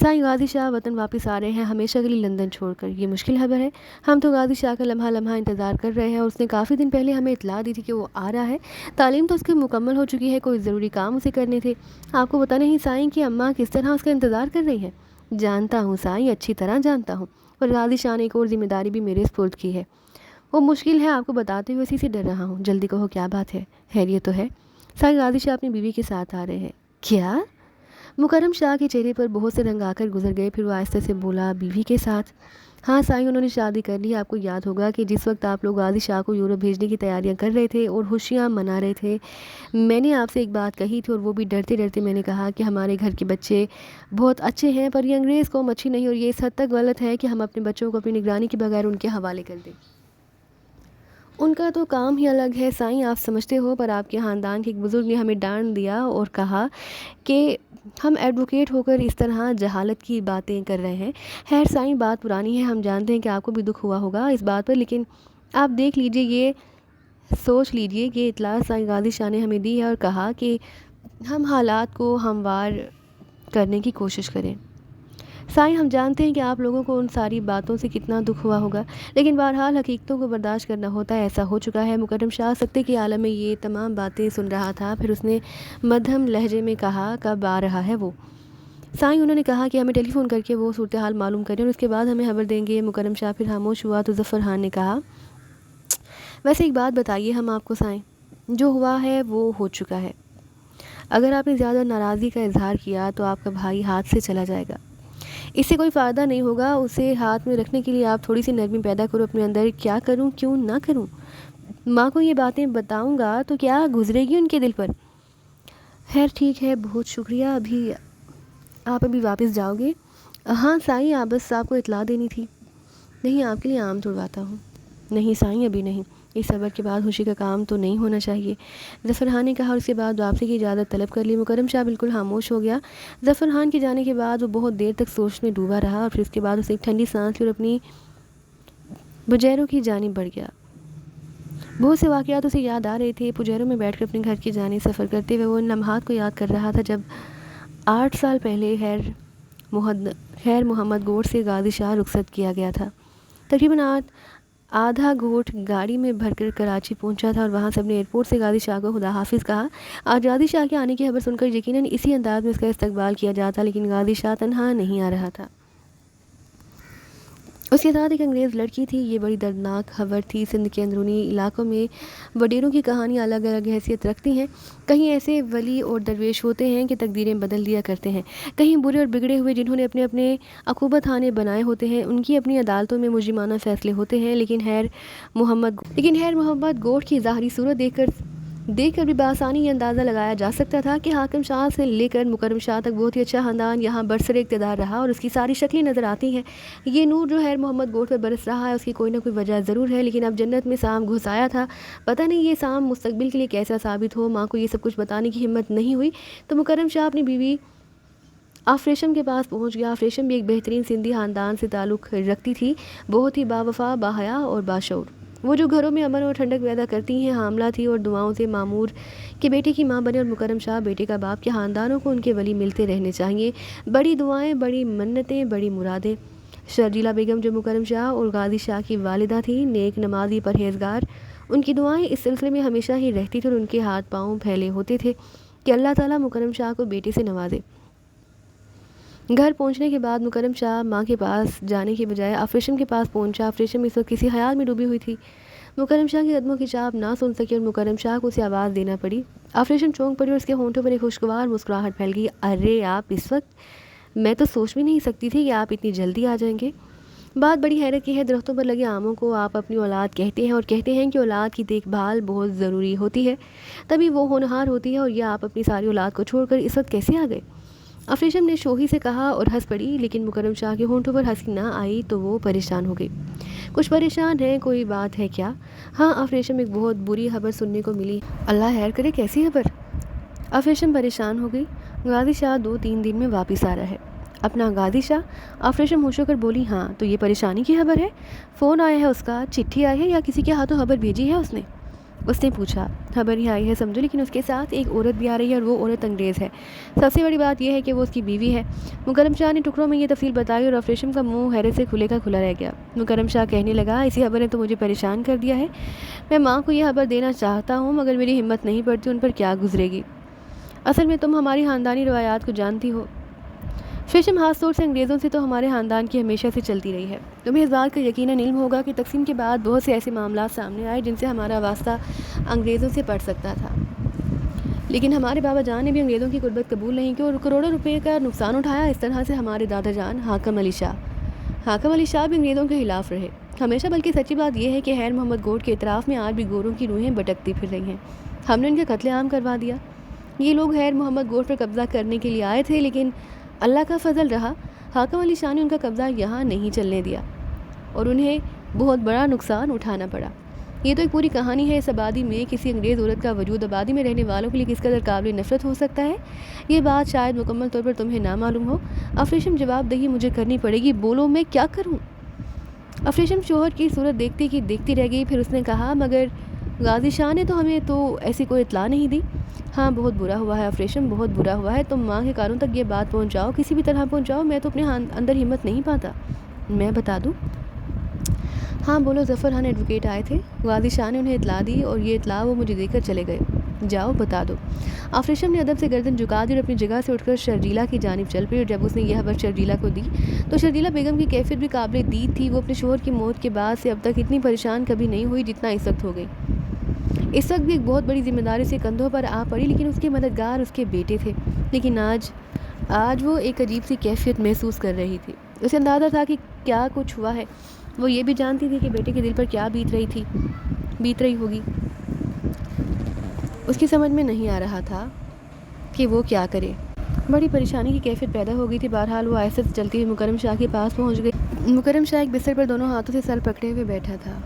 سائیں غازی شاہ وطن واپس آ رہے ہیں ہمیشہ کے لیے لندن چھوڑ کر، یہ مشکل خبر ہے۔ ہم تو غازی شاہ کا لمحہ لمحہ انتظار کر رہے ہیں اور اس نے کافی دن پہلے ہمیں اطلاع دی تھی کہ وہ آ رہا ہے۔ تعلیم تو اس کی مکمل ہو چکی ہے، کوئی ضروری کام اسے کرنے تھے۔ آپ کو پتہ نہیں سائیں کہ اماں کس طرح اس کا انتظار کر رہی ہیں؟ جانتا ہوں سائیں، اچھی طرح جانتا ہوں، اور غازی شاہ نے ایک اور ذمہ داری بھی میرے سپرد کی ہے۔ وہ مشکل ہے آپ کو بتاتے ہوئے اسی سے ڈر رہا ہوں، جلدی کہو کیا بات ہے؟ خیریت تو ہے؟ سائیں غازی شاہ اپنی بیوی کے ساتھ آ رہے ہیں۔ کیا؟ مکرم شاہ کے چہرے پر بہت سے رنگ آ کر گزر گئے، پھر وہ آہستہ سے بولا، بیوی کے ساتھ؟ ہاں سائیں، انہوں نے شادی کر لی۔ آپ کو یاد ہوگا کہ جس وقت آپ لوگ غازی شاہ کو یورپ بھیجنے کی تیاریاں کر رہے تھے اور خوشیاں منا رہے تھے، میں نے آپ سے ایک بات کہی تھی، اور وہ بھی ڈرتے ڈرتے میں نے کہا کہ ہمارے گھر کے بچے بہت اچھے ہیں، پر یہ انگریز قوم اچھی نہیں، اور یہ اس حد تک غلط ہے کہ ہم اپنے بچوں کو اپنی نگرانی کے بغیر ان کے حوالے کر دیں۔ ان کا تو کام ہی الگ ہے سائیں، آپ سمجھتے ہو، پر آپ کے خاندان کے ایک بزرگ نے ہمیں ڈانٹ دیا اور کہا کہ ہم ایڈوکیٹ ہو کر اس طرح جہالت کی باتیں کر رہے ہیں۔ خیر سائیں، بات پرانی ہے، ہم جانتے ہیں کہ آپ کو بھی دکھ ہوا ہوگا اس بات پر، لیکن آپ دیکھ لیجئے، یہ سوچ لیجئے کہ اطلاع سائیں غازی شاہ نے ہمیں دی ہے اور کہا کہ ہم حالات کو ہموار کرنے کی کوشش کریں۔ سائیں، ہم جانتے ہیں کہ آپ لوگوں کو ان ساری باتوں سے کتنا دکھ ہوا ہوگا، لیکن بہرحال حقیقتوں کو برداشت کرنا ہوتا ہے، ایسا ہو چکا ہے۔ مکرم شاہ سکتے کے عالم میں یہ تمام باتیں سن رہا تھا، پھر اس نے مدھم لہجے میں کہا، کب آ رہا ہے وہ؟ سائیں، انہوں نے کہا کہ ہمیں ٹیلی فون کر کے وہ صورتحال معلوم کریں اور اس کے بعد ہمیں خبر دیں گے۔ مکرم شاہ پھر خاموش ہوا تو ظفر خان نے کہا، ویسے ایک بات بتائیے ہم آپ کو سائیں، جو ہوا ہے وہ ہو چکا ہے۔ اگر آپ نے زیادہ ناراضی کا اظہار کیا تو آپ کا بھائی ہاتھ سے چلا جائے گا، اس سے کوئی فائدہ نہیں ہوگا۔ اسے ہاتھ میں رکھنے کے لیے آپ تھوڑی سی نرمی پیدا کرو اپنے اندر۔ کیا کروں، کیوں نہ کروں؟ ماں کو یہ باتیں بتاؤں گا تو کیا گزرے گی ان کے دل پر؟ خیر ٹھیک ہے، بہت شکریہ۔ آپ ابھی واپس جاؤ گے؟ ہاں سائیں، بس آپ کو اطلاع دینی تھی۔ نہیں، آپ کے لیے آم توڑواتا ہوں۔ نہیں سائیں، ابھی نہیں، اس صبر کے بعد خوشی کا کام تو نہیں ہونا چاہیے، ظفر خان نے کہا، اور اس کے بعد واپسی کی اجازت طلب کر لی۔ مکرم شاہ بالکل خاموش ہو گیا۔ ظفر خان کے جانے کے بعد وہ بہت دیر تک سوچ میں ڈوبا رہا، اور پھر اس کے بعد اسے ایک ٹھنڈی سانس لی اور اپنی پجیرو کی جانب بڑھ گیا۔ بہت سے واقعات اسے یاد آ رہے تھے۔ پجیرو میں بیٹھ کر اپنے گھر کی جانب سفر کرتے ہوئے وہ ان لمحات کو یاد کر رہا تھا جب 8 سال پہلے خیر محمد گوٹھ سے غازی شاہ رخصت کیا گیا تھا۔ تقریباً آدھا گھوٹ گاڑی میں بھر کر کراچی پہنچا تھا، اور وہاں سے اپنے ایئرپورٹ سے غازی شاہ کو خدا حافظ کہا۔ غازی شاہ کے آنے کی خبر سن کر یقیناً اسی انداز میں اس کا استقبال کیا جاتا، لیکن غازی شاہ تنہا نہیں آ رہا تھا۔ اس کے ساتھ ایک انگریز لڑکی تھی۔ یہ بڑی دردناک خبر تھی۔ سندھ کے اندرونی علاقوں میں وڈیروں کی کہانیاں الگ الگ حیثیت رکھتی ہیں۔ کہیں ایسے ولی اور درویش ہوتے ہیں کہ تقدیریں بدل دیا کرتے ہیں، کہیں برے اور بگڑے ہوئے جنہوں نے اپنے اپنے عقوبت خانے بنائے ہوتے ہیں، ان کی اپنی عدالتوں میں مجرمانہ فیصلے ہوتے ہیں۔ لیکن خیر محمد گوٹھ کی ظاہری صورت دیکھ کر بھی بآسانی یہ اندازہ لگایا جا سکتا تھا کہ حاکم شاہ سے لے کر مکرم شاہ تک بہت ہی اچھا خاندان یہاں برسر اقتدار رہا، اور اس کی ساری شکلیں نظر آتی ہیں۔ یہ نور جو خیر محمد گوٹھ پر برس رہا ہے، اس کی کوئی نہ کوئی وجہ ضرور ہے، لیکن اب جنت میں سام گھس آیا تھا۔ پتہ نہیں یہ سام مستقبل کے لیے کیسا ثابت ہو۔ ماں کو یہ سب کچھ بتانے کی ہمت نہیں ہوئی تو مکرم شاہ اپنی بیوی آفریشم کے پاس پہنچ گیا۔ آفریشم بھی ایک بہترین سندھی خاندان سے تعلق رکھتی تھی، بہت ہی باوفا، باحیا اور باشعور۔ وہ جو گھروں میں امن اور ٹھنڈک پیدا کرتی ہیں، حاملہ تھی اور دعاؤں سے معمور کہ بیٹے کی ماں بنے، اور مکرم شاہ بیٹے کا باپ، کہ خاندانوں کو ان کے ولی ملتے رہنے چاہیے۔ بڑی دعائیں، بڑی منتیں، بڑی مرادیں۔ شرجیلا بیگم جو مکرم شاہ اور غازی شاہ کی والدہ تھی، نیک، نمازی، پرہیزگار، ان کی دعائیں اس سلسلے میں ہمیشہ ہی رہتی تھی، اور ان کے ہاتھ پاؤں پھیلے ہوتے تھے کہ اللہ تعالیٰ مکرم شاہ کو بیٹے سے نوازے۔ گھر پہنچنے کے بعد مکرم شاہ ماں کے پاس جانے کے بجائے آفریشم کے پاس پہنچا۔ آفریشم اس وقت کسی خیال میں ڈوبی ہوئی تھی۔ مکرم شاہ کے قدموں کی چاپ نہ سن سکی اور مکرم شاہ کو اسے آواز دینا پڑی۔ آفریشم چونک پڑی اور اس کے ہونٹوں پر ایک خوشگوار مسکراہٹ پھیل گئی۔ ارے آپ اس وقت! میں تو سوچ بھی نہیں سکتی تھی کہ آپ اتنی جلدی آ جائیں گے۔ بات بڑی حیرت کی ہے، درختوں پر لگے آموں کو آپ اپنی اولاد کہتے ہیں، اور کہتے ہیں کہ اولاد کی دیکھ بھال بہت ضروری ہوتی ہے، تبھی وہ ہونہار ہوتی ہے، اور یہ آپ اپنی ساری اولاد کو چھوڑ کر اس وقت کیسے آ گئے؟ آفریشم نے شوخی سے کہا اور ہنس پڑی، لیکن مکرم شاہ کے ہونٹوں پر ہنسی نہ آئی تو وہ پریشان ہو گئی۔ کچھ پریشان ہے؟ کوئی بات ہے کیا؟ ہاں آفریشم، ایک بہت بری خبر سننے کو ملی۔ اللہ خیر کرے، کیسی خبر؟ آفریشم پریشان ہو گئی۔ غازی شاہ 2-3 دن میں واپس آ رہا ہے۔ اپنا غازی شاہ؟ آفریشم ہوش ہو کر بولی، ہاں تو یہ پریشانی کی خبر ہے؟ فون آیا ہے اس کا، چٹھی آئی ہے، یا کسی کے ہاتھوں خبر بھیجی ہے اس نے پوچھا۔ خبر ہی آئی ہے سمجھو، لیکن اس کے ساتھ ایک عورت بھی آ رہی ہے، اور وہ عورت انگریز ہے۔ سب سے بڑی بات یہ ہے کہ وہ اس کی بیوی ہے۔ مکرم شاہ نے ٹکڑوں میں یہ تفصیل بتائی، اور آفریشم کا منہ حیرت سے کھلے کا کھلا رہ گیا۔ مکرم شاہ کہنے لگا، اسی خبر نے تو مجھے پریشان کر دیا ہے۔ میں ماں کو یہ خبر دینا چاہتا ہوں، مگر میری ہمت نہیں پڑتی، ان پر کیا گزرے گی۔ اصل میں تم ہماری خاندانی روایات کو جانتی ہو۔ فیشم خاص طور سے انگریزوں سے تو ہمارے خاندان کی ہمیشہ سے چلتی رہی ہے. تمہیں اس بات کا یقیناً علم ہوگا کہ تقسیم کے بعد بہت سے ایسے معاملات سامنے آئے جن سے ہمارا واسطہ انگریزوں سے پڑ سکتا تھا، لیکن ہمارے بابا جان نے بھی انگریزوں کی قربت قبول نہیں کی اور کروڑوں روپے کا نقصان اٹھایا. اس طرح سے ہمارے دادا جان حاکم علی شاہ بھی انگریزوں کے خلاف رہے ہمیشہ. بلکہ سچی بات یہ ہے کہ خیر محمد گوڈ کے اطراف میں آج بھی گوروں کی روحیں بھٹکتی پھر رہی ہیں. ہم نے ان کا قتل عام کروا دیا. یہ لوگ خیر محمد گوڈ پر قبضہ کرنے کے لیے آئے تھے، لیکن اللہ کا فضل رہا حاکم علی شاہ نے ان کا قبضہ یہاں نہیں چلنے دیا اور انہیں بہت بڑا نقصان اٹھانا پڑا. یہ تو ایک پوری کہانی ہے. اس آبادی میں کسی انگریز عورت کا وجود آبادی میں رہنے والوں کے لیے کس قدر قابل نفرت ہو سکتا ہے، یہ بات شاید مکمل طور پر تمہیں نہ معلوم ہو. افریشم جواب دہی مجھے کرنی پڑے گی، بولو میں کیا کروں. افریشم شوہر کی صورت دیکھتی رہ گئی. پھر اس نے کہا مگر غازی شاہ نے تو ہمیں تو ایسی کوئی اطلاع نہیں دی. ہاں بہت برا ہوا ہے افریشم، بہت برا ہوا ہے. تم ماں کے کانوں تک یہ بات پہنچاؤ، کسی بھی طرح پہنچاؤ. میں تو اپنے اندر ہمت نہیں پاتا. میں بتا دوں؟ ہاں بولو. ظفر خان ایڈوکیٹ آئے تھے، غازی شاہ نے انہیں اطلاع دی اور یہ اطلاع وہ مجھے دے کر چلے گئے. جاؤ بتا دو. افریشم نے ادب سے گردن جھکا دی اور اپنی جگہ سے اٹھ کر شرجیلا کی جانب چل پڑی. اور جب اس نے یہ خبر شرجیلا کو دی تو شرجیلا بیگم کی کیفیت بھی قابل دید تھی. وہ اپنے شوہر کی موت کے بعد سے اب تک اتنی پریشان کبھی نہیں ہوئی جتنا اس وقت ہو گئی. اس وقت بھی ایک بہت بڑی ذمہ داری سے کندھوں پر آ پڑی، لیکن اس کے مددگار اس کے بیٹے تھے. لیکن آج وہ ایک عجیب سی کیفیت محسوس کر رہی تھی. اسے اندازہ تھا کہ کیا کچھ ہوا ہے. وہ یہ بھی جانتی تھی کہ بیٹے کے دل پر کیا بیت رہی ہوگی. اس کی سمجھ میں نہیں آ رہا تھا کہ وہ کیا کرے. بڑی پریشانی کی کیفیت پیدا ہو گئی تھی. بہرحال وہ آہستہ سے چلتی ہوئی مکرم شاہ کے پاس پہنچ گئی. مکرم شاہ ایک بستر پر دونوں ہاتھوں سے سر پکڑے ہوئے بیٹھا تھا.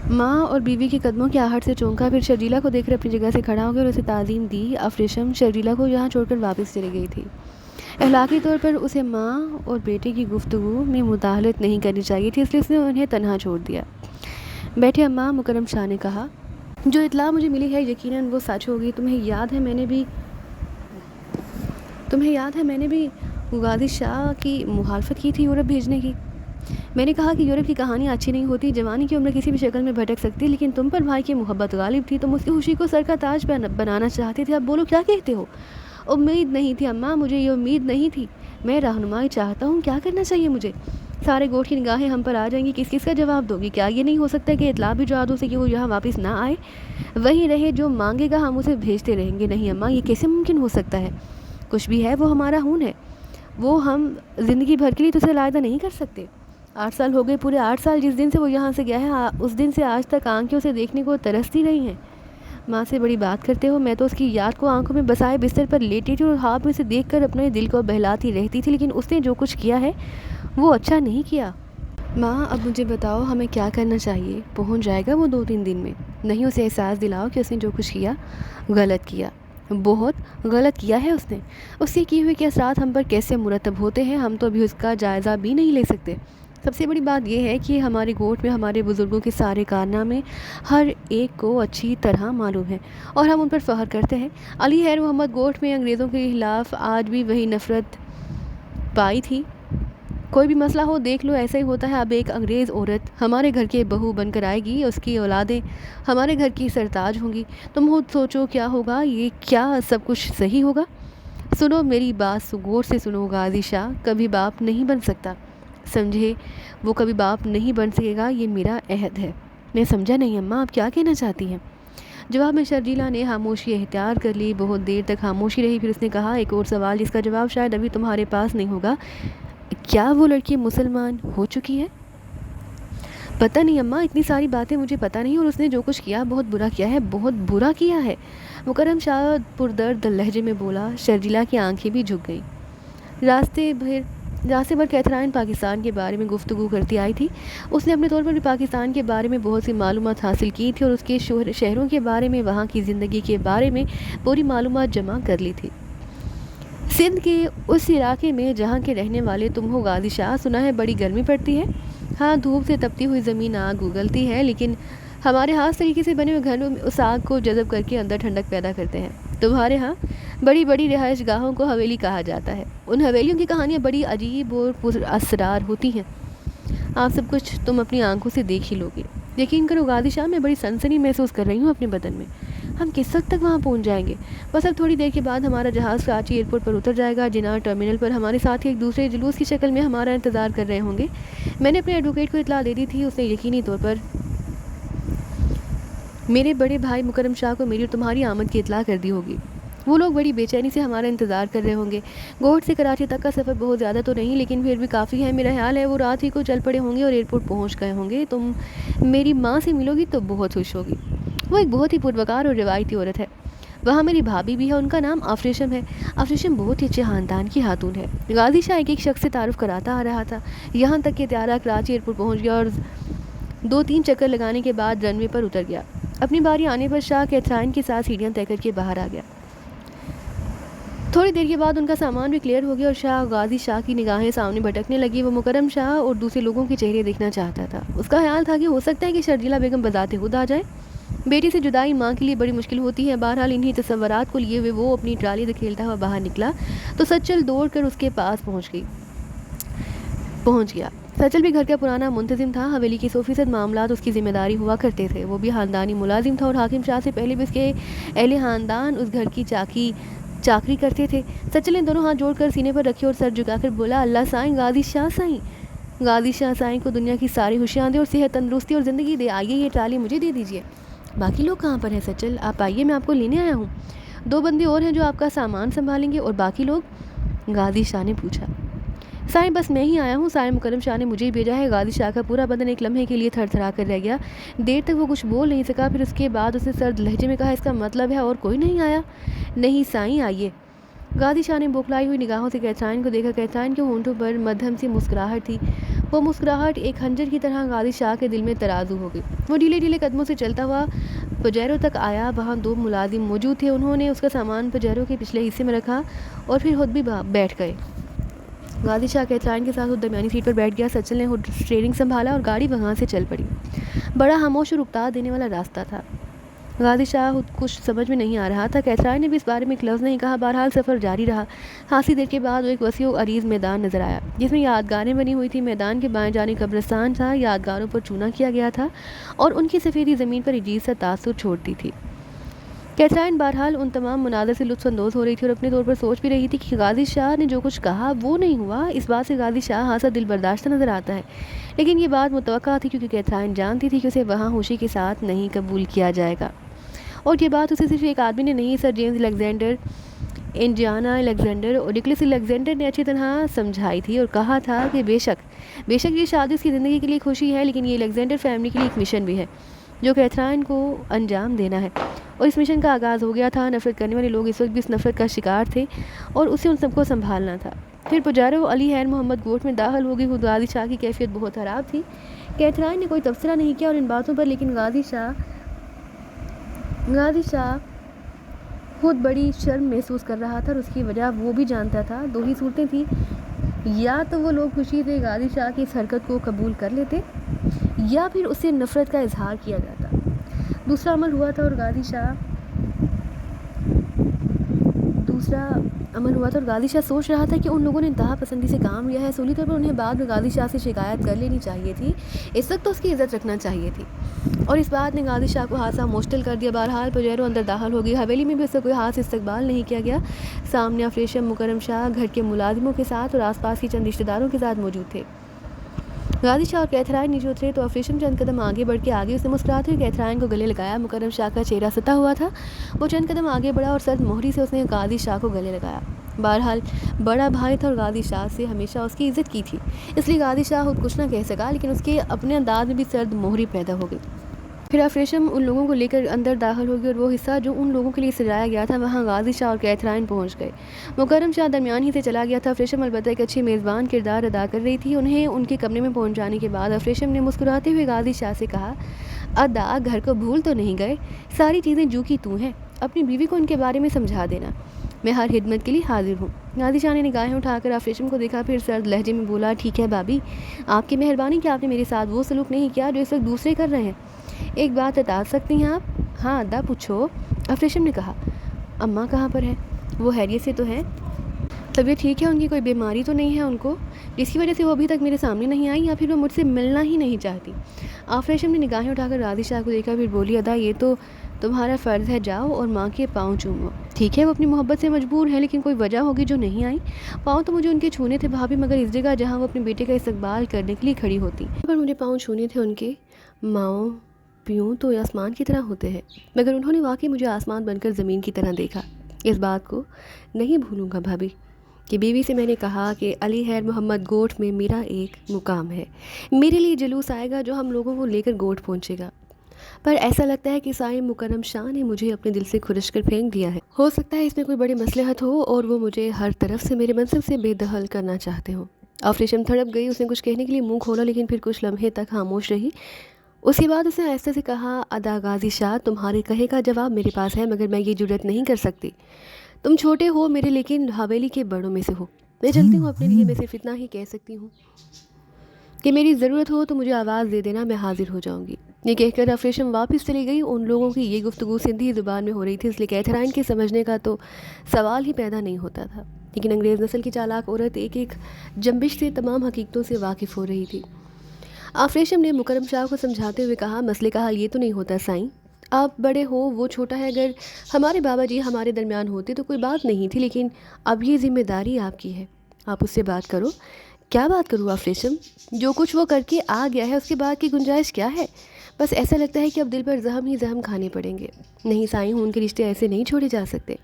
ماں اور بیوی کے قدموں کی آہٹ سے چونکا، پھر شرجیلا کو دیکھ کر اپنی جگہ سے کھڑا ہو گیا اور اسے تعظیم دی. افریشم شرجیلا کو یہاں چھوڑ کر واپس چلی گئی تھی. اخلاقی طور پر اسے ماں اور بیٹے کی گفتگو میں مداخلت نہیں کرنی چاہیے تھی، اس لیے اس نے انہیں تنہا چھوڑ دیا. بیٹھے اماں، مکرم شاہ نے کہا. جو اطلاع مجھے ملی ہے یقیناً وہ سچ ہوگی. تمہیں یاد ہے میں نے بھی غازی شاہ کی مخالفت کی تھی یورپ بھیجنے کی. میں نے کہا کہ یورپ کی کہانیاں اچھی نہیں ہوتی. جوانی کی عمر کسی بھی شکل میں بھٹک سکتی، لیکن تم پر بھائی کی محبت غالب تھی. تم اس کی خوشی کو سر کا تاج بنانا چاہتے تھے. اب بولو کیا کہتے ہو؟ امید نہیں تھی اماں، مجھے یہ امید نہیں تھی. میں رہنمائی چاہتا ہوں. کیا کرنا چاہیے مجھے؟ سارے گوٹ کی نگاہیں ہم پر آ جائیں گی. کس کا جواب دو گی؟ کیا یہ نہیں ہو سکتا کہ اطلاع بھجوا دو سے کہ وہ یہاں واپس نہ آئے، وہیں رہے، جو مانگے گا ہم اسے بھیجتے رہیں گے؟ نہیں اماں، یہ کیسے ممکن ہو سکتا ہے؟ کچھ بھی ہے وہ ہمارا خون ہے. وہ ہم زندگی بھر کے لیے تو اسے علیحدہ نہیں کر سکتے. 8 سال ہو گئے، پورے 8 سال جس دن سے وہ یہاں سے گیا ہے، اس دن سے آج تک آنکھوں سے دیکھنے کو ترستی رہی ہیں. ماں سے بڑی بات کرتے ہو. میں تو اس کی یاد کو آنکھوں میں بسائے بستر پر لیٹی تھی اور خواب میں سے دیکھ کر اپنے دل کو بہلاتی رہتی تھی. لیکن اس نے جو کچھ کیا ہے وہ اچھا نہیں کیا. ماں اب مجھے بتاؤ ہمیں کیا کرنا چاہیے؟ پہنچ جائے گا وہ 2-3 دن میں. نہیں، اسے احساس دلاؤ کہ اس نے جو کچھ کیا غلط کیا، بہت غلط کیا ہے اس نے. اس کے کیے ہوئے کے اثرات ہم پر کیسے مرتب ہوتے ہیں ہم تو ابھی اس کا جائزہ بھی نہیں لے سکتے. سب سے بڑی بات یہ ہے کہ ہمارے گوٹ میں ہمارے بزرگوں کے سارے کارنامے ہر ایک کو اچھی طرح معلوم ہیں اور ہم ان پر فخر کرتے ہیں. علی خیر محمد گوٹ میں انگریزوں کے خلاف آج بھی وہی نفرت پائی تھی. کوئی بھی مسئلہ ہو دیکھ لو ایسا ہی ہوتا ہے. اب ایک انگریز عورت ہمارے گھر کے بہو بن کر آئے گی، اس کی اولادیں ہمارے گھر کی سرتاج ہوں گی. تم خود سوچو کیا ہوگا. یہ کیا سب کچھ صحیح ہوگا؟ سنو میری بات، غور سے سنو. غازی شاہ کبھی باپ نہیں بن سکتا، سمجھے؟ وہ کبھی باپ نہیں بن سکے گا، یہ میرا عہد ہے. میں سمجھا نہیں اماں، آپ کیا کہنا چاہتی ہیں؟ جواب میں شرجیلا نے خاموشی اختیار کر لی. بہت دیر تک خاموشی رہی. پھر اس نے کہا ایک اور سوال جس کا جواب شاید ابھی تمہارے پاس نہیں ہوگا. کیا وہ لڑکی مسلمان ہو چکی ہے؟ پتہ نہیں اماں، اتنی ساری باتیں مجھے پتہ نہیں. اور اس نے جو کچھ کیا بہت برا کیا ہے، بہت برا کیا ہے. مکرم شاہ پردرد لہجے میں بولا. شرجیلا کی آنکھیں بھی جھک گئیں. راستے بھر کیتھرائن پاکستان کے بارے میں گفتگو کرتی آئی تھی. اس نے اپنے طور پر بھی پاکستان کے بارے میں بہت سی معلومات حاصل کی تھی اور اس کے شہروں کے بارے میں، وہاں کی زندگی کے بارے میں پوری معلومات جمع کر لی تھی. سندھ کے اس علاقے میں جہاں کے رہنے والے تم ہو غازی شاہ، سنا ہے بڑی گرمی پڑتی ہے. ہاں، دھوپ سے تپتی ہوئی زمین آگ اگلتی ہے، لیکن ہمارے خاص طریقے سے بنے ہوئے گھروں میں اس آگ کو جذب کر کے اندر ٹھنڈک پیدا کرتے ہیں. تمہارے ہاں بڑی بڑی رہائش گاہوں کو حویلی کہا جاتا ہے. ان حویلیوں کی کہانیاں بڑی عجیب اور پر اسرار ہوتی ہیں. آپ سب کچھ تم اپنی آنکھوں سے دیکھ ہی لوگے. یقین کرو غازی شاہ، میں بڑی سنسنی محسوس کر رہی ہوں اپنے بدن میں. ہم کس وقت تک وہاں پہنچ جائیں گے؟ بس اب تھوڑی دیر کے بعد ہمارا جہاز کراچی ایئرپورٹ پر اتر جائے گا. جنار ٹرمینل پر ہمارے ساتھی ایک دوسرے جلوس کی شکل میں ہمارا انتظار کر رہے ہوں گے. میں نے اپنے ایڈوکیٹ کو اطلاع دے دی تھی. اس نے یقینی طور پر میرے بڑے بھائی مکرم شاہ کو میری اور تمہاری آمد کی اطلاع کر دی ہوگی. وہ لوگ بڑی بے چینی سے ہمارا انتظار کر رہے ہوں گے. گوہٹ سے کراچی تک کا سفر بہت زیادہ تو نہیں لیکن پھر بھی کافی ہے. میرا خیال ہے وہ رات ہی کو چل پڑے ہوں گے اور ایئرپورٹ پہنچ گئے ہوں گے. تم میری ماں سے ملو گی تو بہت خوش ہوگی. وہ ایک بہت ہی پروکار اور روایتی عورت ہے. وہاں میری بھابھی بھی ہے. ان کا نام آفریشم ہے. آفریشم بہت ہی اچھے خاندان کی خاتون ہے. غازی شاہ ایک شخص سے تعارف کراتا آ رہا تھا. یہاں تک کہ طیارہ کراچی ایئرپورٹ پہنچ گیا اور 2-3 چکر لگانے کے بعد رن وے پر اتر گیا. اپنی باری آنے پر شاہ کیتھرائن کے ساتھ سیڑھیاں طے کر کے باہر آ گیا. تھوڑی دیر کے بعد ان کا سامان بھی کلیئر ہو گیا اور غازی شاہ کی نگاہیں سامنے بھٹکنے لگی. وہ مکرم شاہ اور دوسرے لوگوں کے چہرے دیکھنا چاہتا تھا. اس کا خیال تھا کہ ہو سکتا ہے کہ شرجیلا بیگم بذات خود آ جائے. بیٹی سے جدائی ماں کے لیے بڑی مشکل ہوتی ہے. بہرحال انہی تصورات کو لیے ہوئے وہ اپنی ٹرالی دھکیلتا ہوا باہر نکلا تو سچل دوڑ کر اس کے پاس پہنچ گیا. سچل بھی گھر کا پرانا منتظم تھا. حویلی کے 100% معاملات اس کی ذمہ داری ہوا کرتے تھے. وہ بھی خاندانی ملازم تھا اور حاکم شاہ سے پہلے بھی اس کے اہل خاندان اس گھر کی چاکری کرتے تھے. سچل نے دونوں ہاتھ جوڑ کر سینے پر رکھے اور سر جھکا کر بولا, اللہ سائیں غازی شاہ سائیں. غازی شاہ سائیں کو دنیا کی ساری خوشیاں دے اور صحت تندرستی اور زندگی دے. آئیے یہ ٹرالی مجھے دے دیجیے. باقی لوگ کہاں پر ہیں سچل؟ آپ آئیے, میں آپ کو لینے آیا ہوں. 2 بندے اور ہیں جو آپ کا سامان سنبھالیں گے. اور باقی لوگ؟ غازی شاہ نے پوچھا. سائیں بس میں ہی آیا ہوں. سائیں مکرم شاہ نے مجھے ہی بھیجا ہے. غازی شاہ کا پورا بدن ایک لمحے کے لیے تھر تھرا کر رہ گیا. دیر تک وہ کچھ بول نہیں سکا. پھر اس کے بعد اس نے سرد لہجے میں کہا, اس کا مطلب ہے اور کوئی نہیں آیا؟ نہیں سائیں آئیے. غازی شاہ نے بوکھلائی ہوئی نگاہوں سے کیتھرائن کو دیکھا. کیتھرائن کے ہونٹوں پر مدھم سی مسکراہٹ تھی. وہ مسکراہٹ ایک خنجر کی طرح غازی شاہ کے دل میں ترازو ہو گئی. وہ ڈھیلے ڈھیلے قدموں سے چلتا ہوا پجیرو تک آیا. وہاں 2 ملازم موجود تھے. انہوں نے اس کا سامان پجیرو کے پچھلے حصے میں رکھا اور پھر خود بھی بیٹھ گئے. غازی شاہ کیتھرائن کے ساتھ وہ درمیانی سیٹ پر بیٹھ گیا. سچل نے اسٹیئرنگ سنبھالا اور گاڑی وہاں سے چل پڑی. بڑا خاموش اور اکتا دینے والا راستہ تھا. غازی شاہ کچھ سمجھ میں نہیں آ رہا تھا. کیتھرائن نے بھی اس بارے میں ایک لفظ نہیں کہا. بہرحال سفر جاری رہا. خاصی دیر کے بعد وہ ایک وسیع و عریض میدان نظر آیا جس میں یادگاریں بنی ہوئی تھی. میدان کے بائیں جانب قبرستان تھا. یادگاروں پر چونا کیا گیا تھا اور ان کی سفیدی زمین پر عجیب سا تاثر چھوڑتی تھی. کیتھرائن بہرحال ان تمام مناظر سے لطف اندوز ہو رہی تھی اور اپنے طور پر سوچ بھی رہی تھی کہ غازی شاہ نے جو کچھ کہا وہ نہیں ہوا. اس بات سے غازی شاہ ہاں دل برداشتہ نظر آتا ہے, لیکن یہ بات متوقع تھی کیونکہ کیتھرائن جانتی تھی کہ اسے وہاں خوشی کے ساتھ نہیں قبول کیا جائے گا. اور یہ بات اسے صرف ایک آدمی نے نہیں, سر جیمز الیگزینڈر, انڈیانا الیگزینڈر اور نکلس الیگزینڈر نے اچھی طرح سمجھائی تھی اور کہا تھا کہ بے شک یہ شادی اس کی زندگی کے لیے خوشی ہے, لیکن یہ الیگزینڈر فیملی کے لیے ایک مشن بھی ہے جو کیتھرائن کو انجام دینا ہے. اور اس مشن کا آغاز ہو گیا تھا. نفرت کرنے والے لوگ اس وقت بھی اس نفرت کا شکار تھے اور اسے ان سب کو سنبھالنا تھا. پھر پجارو علی خیر محمد گوٹ میں داخل ہو گئی. خود غازی شاہ کی کیفیت بہت خراب تھی. کیتھرائن نے کوئی تبصرہ نہیں کیا اور ان باتوں پر, لیکن غازی شاہ خود بڑی شرم محسوس کر رہا تھا اور اس کی وجہ وہ بھی جانتا تھا. 2 ہی صورتیں تھیں, یا تو وہ لوگ خوشی سے غازی شاہ کی اس حرکت کو قبول کر لیتے یا پھر اس سے نفرت کا اظہار کیا جاتا. دوسرا عمل ہوا تھا اور غازی شاہ سوچ رہا تھا کہ ان لوگوں نے انتہا پسندی سے کام لیا ہے. اصولی طور پر انہیں بعد میں غازی شاہ سے شکایت کر لینی چاہیے تھی. اس وقت تو اس کی عزت رکھنا چاہیے تھی اور اس بات نے غازی شاہ کو حادثہ مشتعل کر دیا. بہرحال پجیرو اندر داخل ہو گئی. حویلی میں بھی اس سے کوئی خاص استقبال نہیں کیا گیا. سامنے آفریشم مکرم شاہ گھر کے ملازموں کے ساتھ اور آس پاس کی چند رشتہ داروں کے ساتھ موجود تھے. غازی شاہ اور کیتھرائن نیچے اترے تو آفریشم چند قدم آگے بڑھ کے آگے اسے مسکراتے ہوئے کیتھرائن کو گلے لگایا. مکرم شاہ کا چہرہ ستا ہوا تھا. وہ چند قدم آگے بڑھا اور سرد مہری سے اس نے غازی شاہ کو گلے لگایا. بہرحال بڑا بھائی تھا اور غازی شاہ سے ہمیشہ اس کی عزت کی تھی, اس لیے غازی شاہ خود کچھ نہ کہہ سکا, لیکن اس کے اپنے انداز میں بھی سرد مہری پیدا ہو گئی. پھر آفریشم ان لوگوں کو لے کر اندر داخل ہو گئی اور وہ حصہ جو ان لوگوں کے لیے سجایا گیا تھا وہاں غازی شاہ اور کیتھرائن پہنچ گئے. مکرم شاہ درمیان ہی سے چلا گیا تھا. آفریشم البتہ ایک اچھی میزبان کردار ادا کر رہی تھی. انہیں ان کے کمرے میں پہنچ جانے کے بعد آفریشم نے مسکراتے ہوئے غازی شاہ سے کہا, ادا گھر کو بھول تو نہیں گئے؟ ساری چیزیں جو کی تو ہیں. اپنی بیوی کو ان کے بارے میں سمجھا دینا. میں ہر خدمت کے لیے حاضر ہوں. غازی شاہ نے نگاہیں اٹھا کر آفریشم کو دیکھا, پھر سرد لہجے میں بولا, ٹھیک ہے بھابھی, آپ کی مہربانی کہ آپ نے میرے ساتھ وہ سلوک نہیں کیا جو اس وقت دوسرے کر رہے ہیں. ایک بات بتا سکتی ہیں آپ؟ ہاں ادا پوچھو, آفریشم نے کہا. اماں کہاں پر ہیں؟ وہ خیریت سے تو ہیں؟ طبیعت ٹھیک ہے ان کی؟ کوئی بیماری تو نہیں ہے ان کو جس کی وجہ سے وہ ابھی تک میرے سامنے نہیں آئی, یا پھر وہ مجھ سے ملنا ہی نہیں چاہتی؟ آفریشم نے نگاہیں اٹھا کر غازی شاہ کو دیکھا, پھر بولی, ادا یہ تو تمہارا فرض ہے جاؤ اور ماں کے پاؤں چومو۔ ٹھیک ہے وہ اپنی محبت سے مجبور ہے، لیکن کوئی وجہ ہوگی جو نہیں آئی۔ پاؤں تو مجھے ان کے چھونے تھے بھابھی، مگر اس جگہ جہاں وہ اپنے بیٹے کا استقبال کرنے کے لیے کھڑی ہوتی، پر مجھے پاؤں چھونے تھے ان کے۔ ماؤں پیوں تو آسمان کی طرح ہوتے ہیں، مگر انہوں نے واقعی مجھے آسمان بن کر زمین کی طرح دیکھا۔ اس بات کو نہیں بھولوں گا بھابھی کہ بیوی سے میں نے کہا کہ علی خیر محمد گوٹھ میں میرا ایک مقام ہے، میرے لیے جلوس آئے گا جو ہم لوگوں کو لے کر گوٹھ پہنچے گا، پر ایسا لگتا ہے کہ سائیں مکرم شاہ نے مجھے اپنے دل سے کھرچ کر پھینک دیا ہے۔ ہو سکتا ہے اس میں کوئی بڑی مصلحت ہو اور وہ مجھے ہر طرف سے میرے منصب سے بے دخل کرنا چاہتے ہوں۔ آفریشم تھڑپ گئی، اس نے کچھ کہنے کے لیے منہ کھولا لیکن پھر کچھ لمحے تک خاموش رہی۔ اس کے بعد اس نے آہستہ سے کہا، ادا غازی شاہ تمہارے کہے کا جواب میرے پاس ہے، مگر میں یہ جرات نہیں کر سکتی۔ تم چھوٹے ہو میرے، لیکن حویلی کے بڑوں میں سے ہو۔ میں چلتی ہوں اپنے لیے، میں صرف اتنا ہی کہہ سکتی ہوں کہ میری ضرورت ہو تو مجھے آواز دے دینا، میں حاضر ہو جاؤں گی۔ یہ کہہ کر افریشم واپس چلی گئی۔ ان لوگوں کی یہ گفتگو سندھی زبان میں ہو رہی تھی، اس لیے کیتھرائن کے سمجھنے کا تو سوال ہی پیدا نہیں ہوتا تھا، لیکن انگریز نسل کی چالاک عورت ایک ایک جنبش سے تمام حقیقتوں سے واقف ہو رہی تھی۔ افریشم نے مکرم شاہ کو سمجھاتے ہوئے کہا، مسئلے کا حل یہ تو نہیں ہوتا سائیں، آپ بڑے ہو وہ چھوٹا ہے، اگر ہمارے بابا جی ہمارے درمیان ہوتے تو کوئی بات نہیں تھی، لیکن اب یہ ذمہ داری آپ کی ہے، آپ اس سے بات کرو۔ کیا بات کروں افریشم؟ جو کچھ وہ کر کے آ گیا ہے اس کے بعد کی گنجائش کیا ہے؟ بس ایسا لگتا ہے کہ اب دل پر زخم ہی زخم کھانے پڑیں گے۔ نہیں سائیں، ان کے رشتے ایسے نہیں چھوڑے جا سکتے،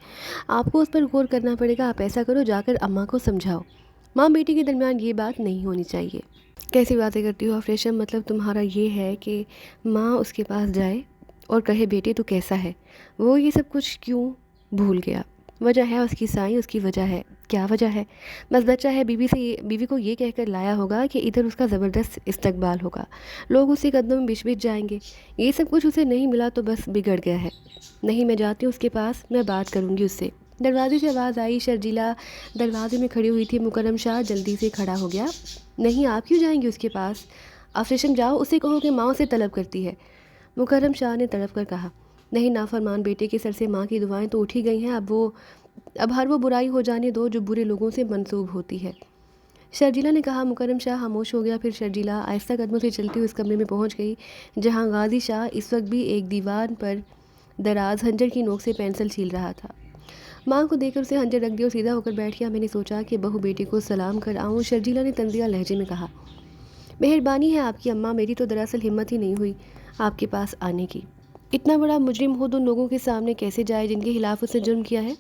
آپ کو اس پر غور کرنا پڑے گا۔ آپ ایسا کرو، جا کر اماں کو سمجھاؤ، ماں بیٹی کے درمیان یہ بات نہیں ہونی چاہیے۔ کیسی باتیں کرتی ہو افریشم؟ مطلب تمہارا یہ ہے کہ ماں اس کے پاس جائے اور کہے بیٹے تو کیسا ہے؟ وہ یہ سب کچھ کیوں بھول گیا؟ وجہ ہے اس کی سائیں، اس کی وجہ ہے۔ کیا وجہ ہے؟ بس بچہ ہے، بیوی کو یہ کہہ کر لایا ہوگا کہ ادھر اس کا زبردست استقبال ہوگا، لوگ اسی قدموں میں بچھ بچھ جائیں گے۔ یہ سب کچھ اسے نہیں ملا تو بس بگڑ گیا ہے۔ نہیں، میں جاتی ہوں اس کے پاس، میں بات کروں گی اس سے۔ دروازے سے آواز آئی، شرجیلا دروازے میں کھڑی ہوئی تھی۔ مکرم شاہ جلدی سے کھڑا ہو گیا۔ نہیں، آپ کیوں جائیں گے اس کے پاس؟ افریشم جاؤ، اسے کہو کہ ماں اسے طلب کرتی ہے۔ مکرم شاہ نے تڑپ کر کہا، نہیں، نافرمان بیٹے کے سر سے ماں کی دعائیں تو اٹھ ہی گئی ہیں، اب ہر وہ برائی ہو جانے دو جو برے لوگوں سے منسوب ہوتی ہے۔ شرجیلا نے کہا۔ مکرم شاہ خاموش ہو گیا، پھر شرجیلا آہستہ قدموں سے چلتی ہوئی اس کمرے میں پہنچ گئی جہاں غازی شاہ اس وقت بھی ایک دیوان پر دراز خنجر کی نوک سے پینسل چھیل رہا تھا۔ ماں کو دیکھ کر اسے خنجر رکھ دیا اور سیدھا ہو کر بیٹھ گیا۔ میں نے سوچا کہ بہو بیٹی کو سلام کر آؤں، شرجیلا نے تنزیہ لہجے میں کہا۔ مہربانی ہے آپ کی اماں، میری تو دراصل ہمت ہی نہیں ہوئی آپ کے پاس آنے کی۔ اتنا بڑا مجرم خود ان لوگوں کے سامنے کیسے جائے جن کے خلاف اس نے جرم کیا ہے؟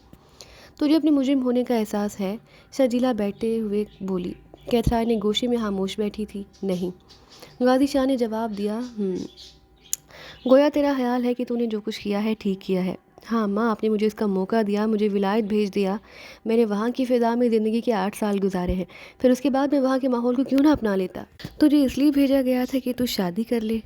تجھے اپنے مجرم ہونے کا احساس ہے؟ شرجیلا بیٹھتے ہوئے بولی۔ کیتھرائن نے گوشے میں خاموش بیٹھی تھی۔ نہیں۔ غازی شاہ نے جواب دیا، گویا تیرا خیال ہے کہ تو نے جو کچھ کیا ہے ٹھیک کیا ہے۔ ہاں ماں، آپ نے مجھے اس کا موقع دیا، مجھے ولایت بھیج دیا، میں نے وہاں کی فضا میں زندگی کے 8 سال گزارے ہیں، پھر اس کے بعد میں وہاں کے ماحول کو کیوں نہ اپنا لیتا؟ تجھے اس لیے بھیجا گیا تھا کہ تو شادی کر لے؟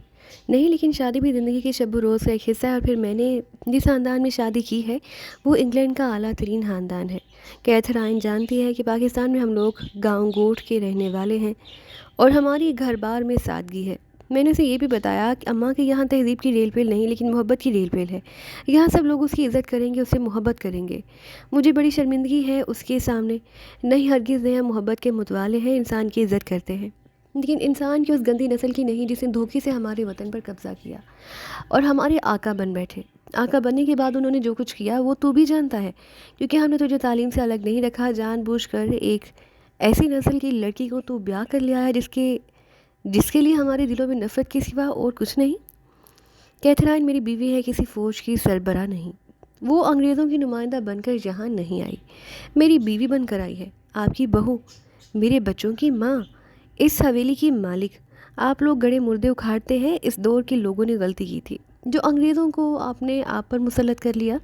نہیں، لیکن شادی بھی زندگی کے شب و روز کا ایک حصہ ہے، اور پھر میں نے جس خاندان میں شادی کی ہے وہ انگلینڈ کا اعلیٰ ترین خاندان ہے۔ کیتھرائن جانتی ہے کہ پاکستان میں ہم لوگ گاؤں گوٹھ کے رہنے والے ہیں اور ہماری گھر بار میں سادگی ہے۔ میں نے اسے یہ بھی بتایا کہ اماں کے یہاں تہذیب کی ریل پیل نہیں، لیکن محبت کی ریل پیل ہے۔ یہاں سب لوگ اس کی عزت کریں گے، اس سے محبت کریں گے۔ مجھے بڑی شرمندگی ہے اس کے سامنے۔ نہیں، ہرگز نہیں، ہم محبت کے متوالے ہیں، انسان کی عزت کرتے ہیں، لیکن انسان کی اس گندی نسل کی نہیں جس نے دھوکے سے ہمارے وطن پر قبضہ کیا اور ہمارے آقا بن بیٹھے۔ آقا بننے کے بعد انہوں نے جو کچھ کیا وہ تو بھی جانتا ہے، کیونکہ ہم نے تجھے تعلیم سے الگ نہیں رکھا۔ جان بوجھ کر ایک ایسی نسل کی لڑکی کو تو بیاہ کر لیا ہے جس کے لیے ہمارے دلوں میں نفرت کے سوا اور کچھ نہیں۔ کیتھرائن میری بیوی ہے، کسی فوج کی سربراہ نہیں، وہ انگریزوں کی نمائندہ بن کر یہاں نہیں آئی، میری بیوی بن کر آئی ہے، آپ کی بہو، میرے بچوں کی ماں، اس حویلی کی مالک۔ آپ لوگ گڑے مردے اکھاڑتے ہیں، اس دور کے لوگوں نے غلطی کی تھی جو انگریزوں کو آپ نے آپ پر مسلط کر لیا،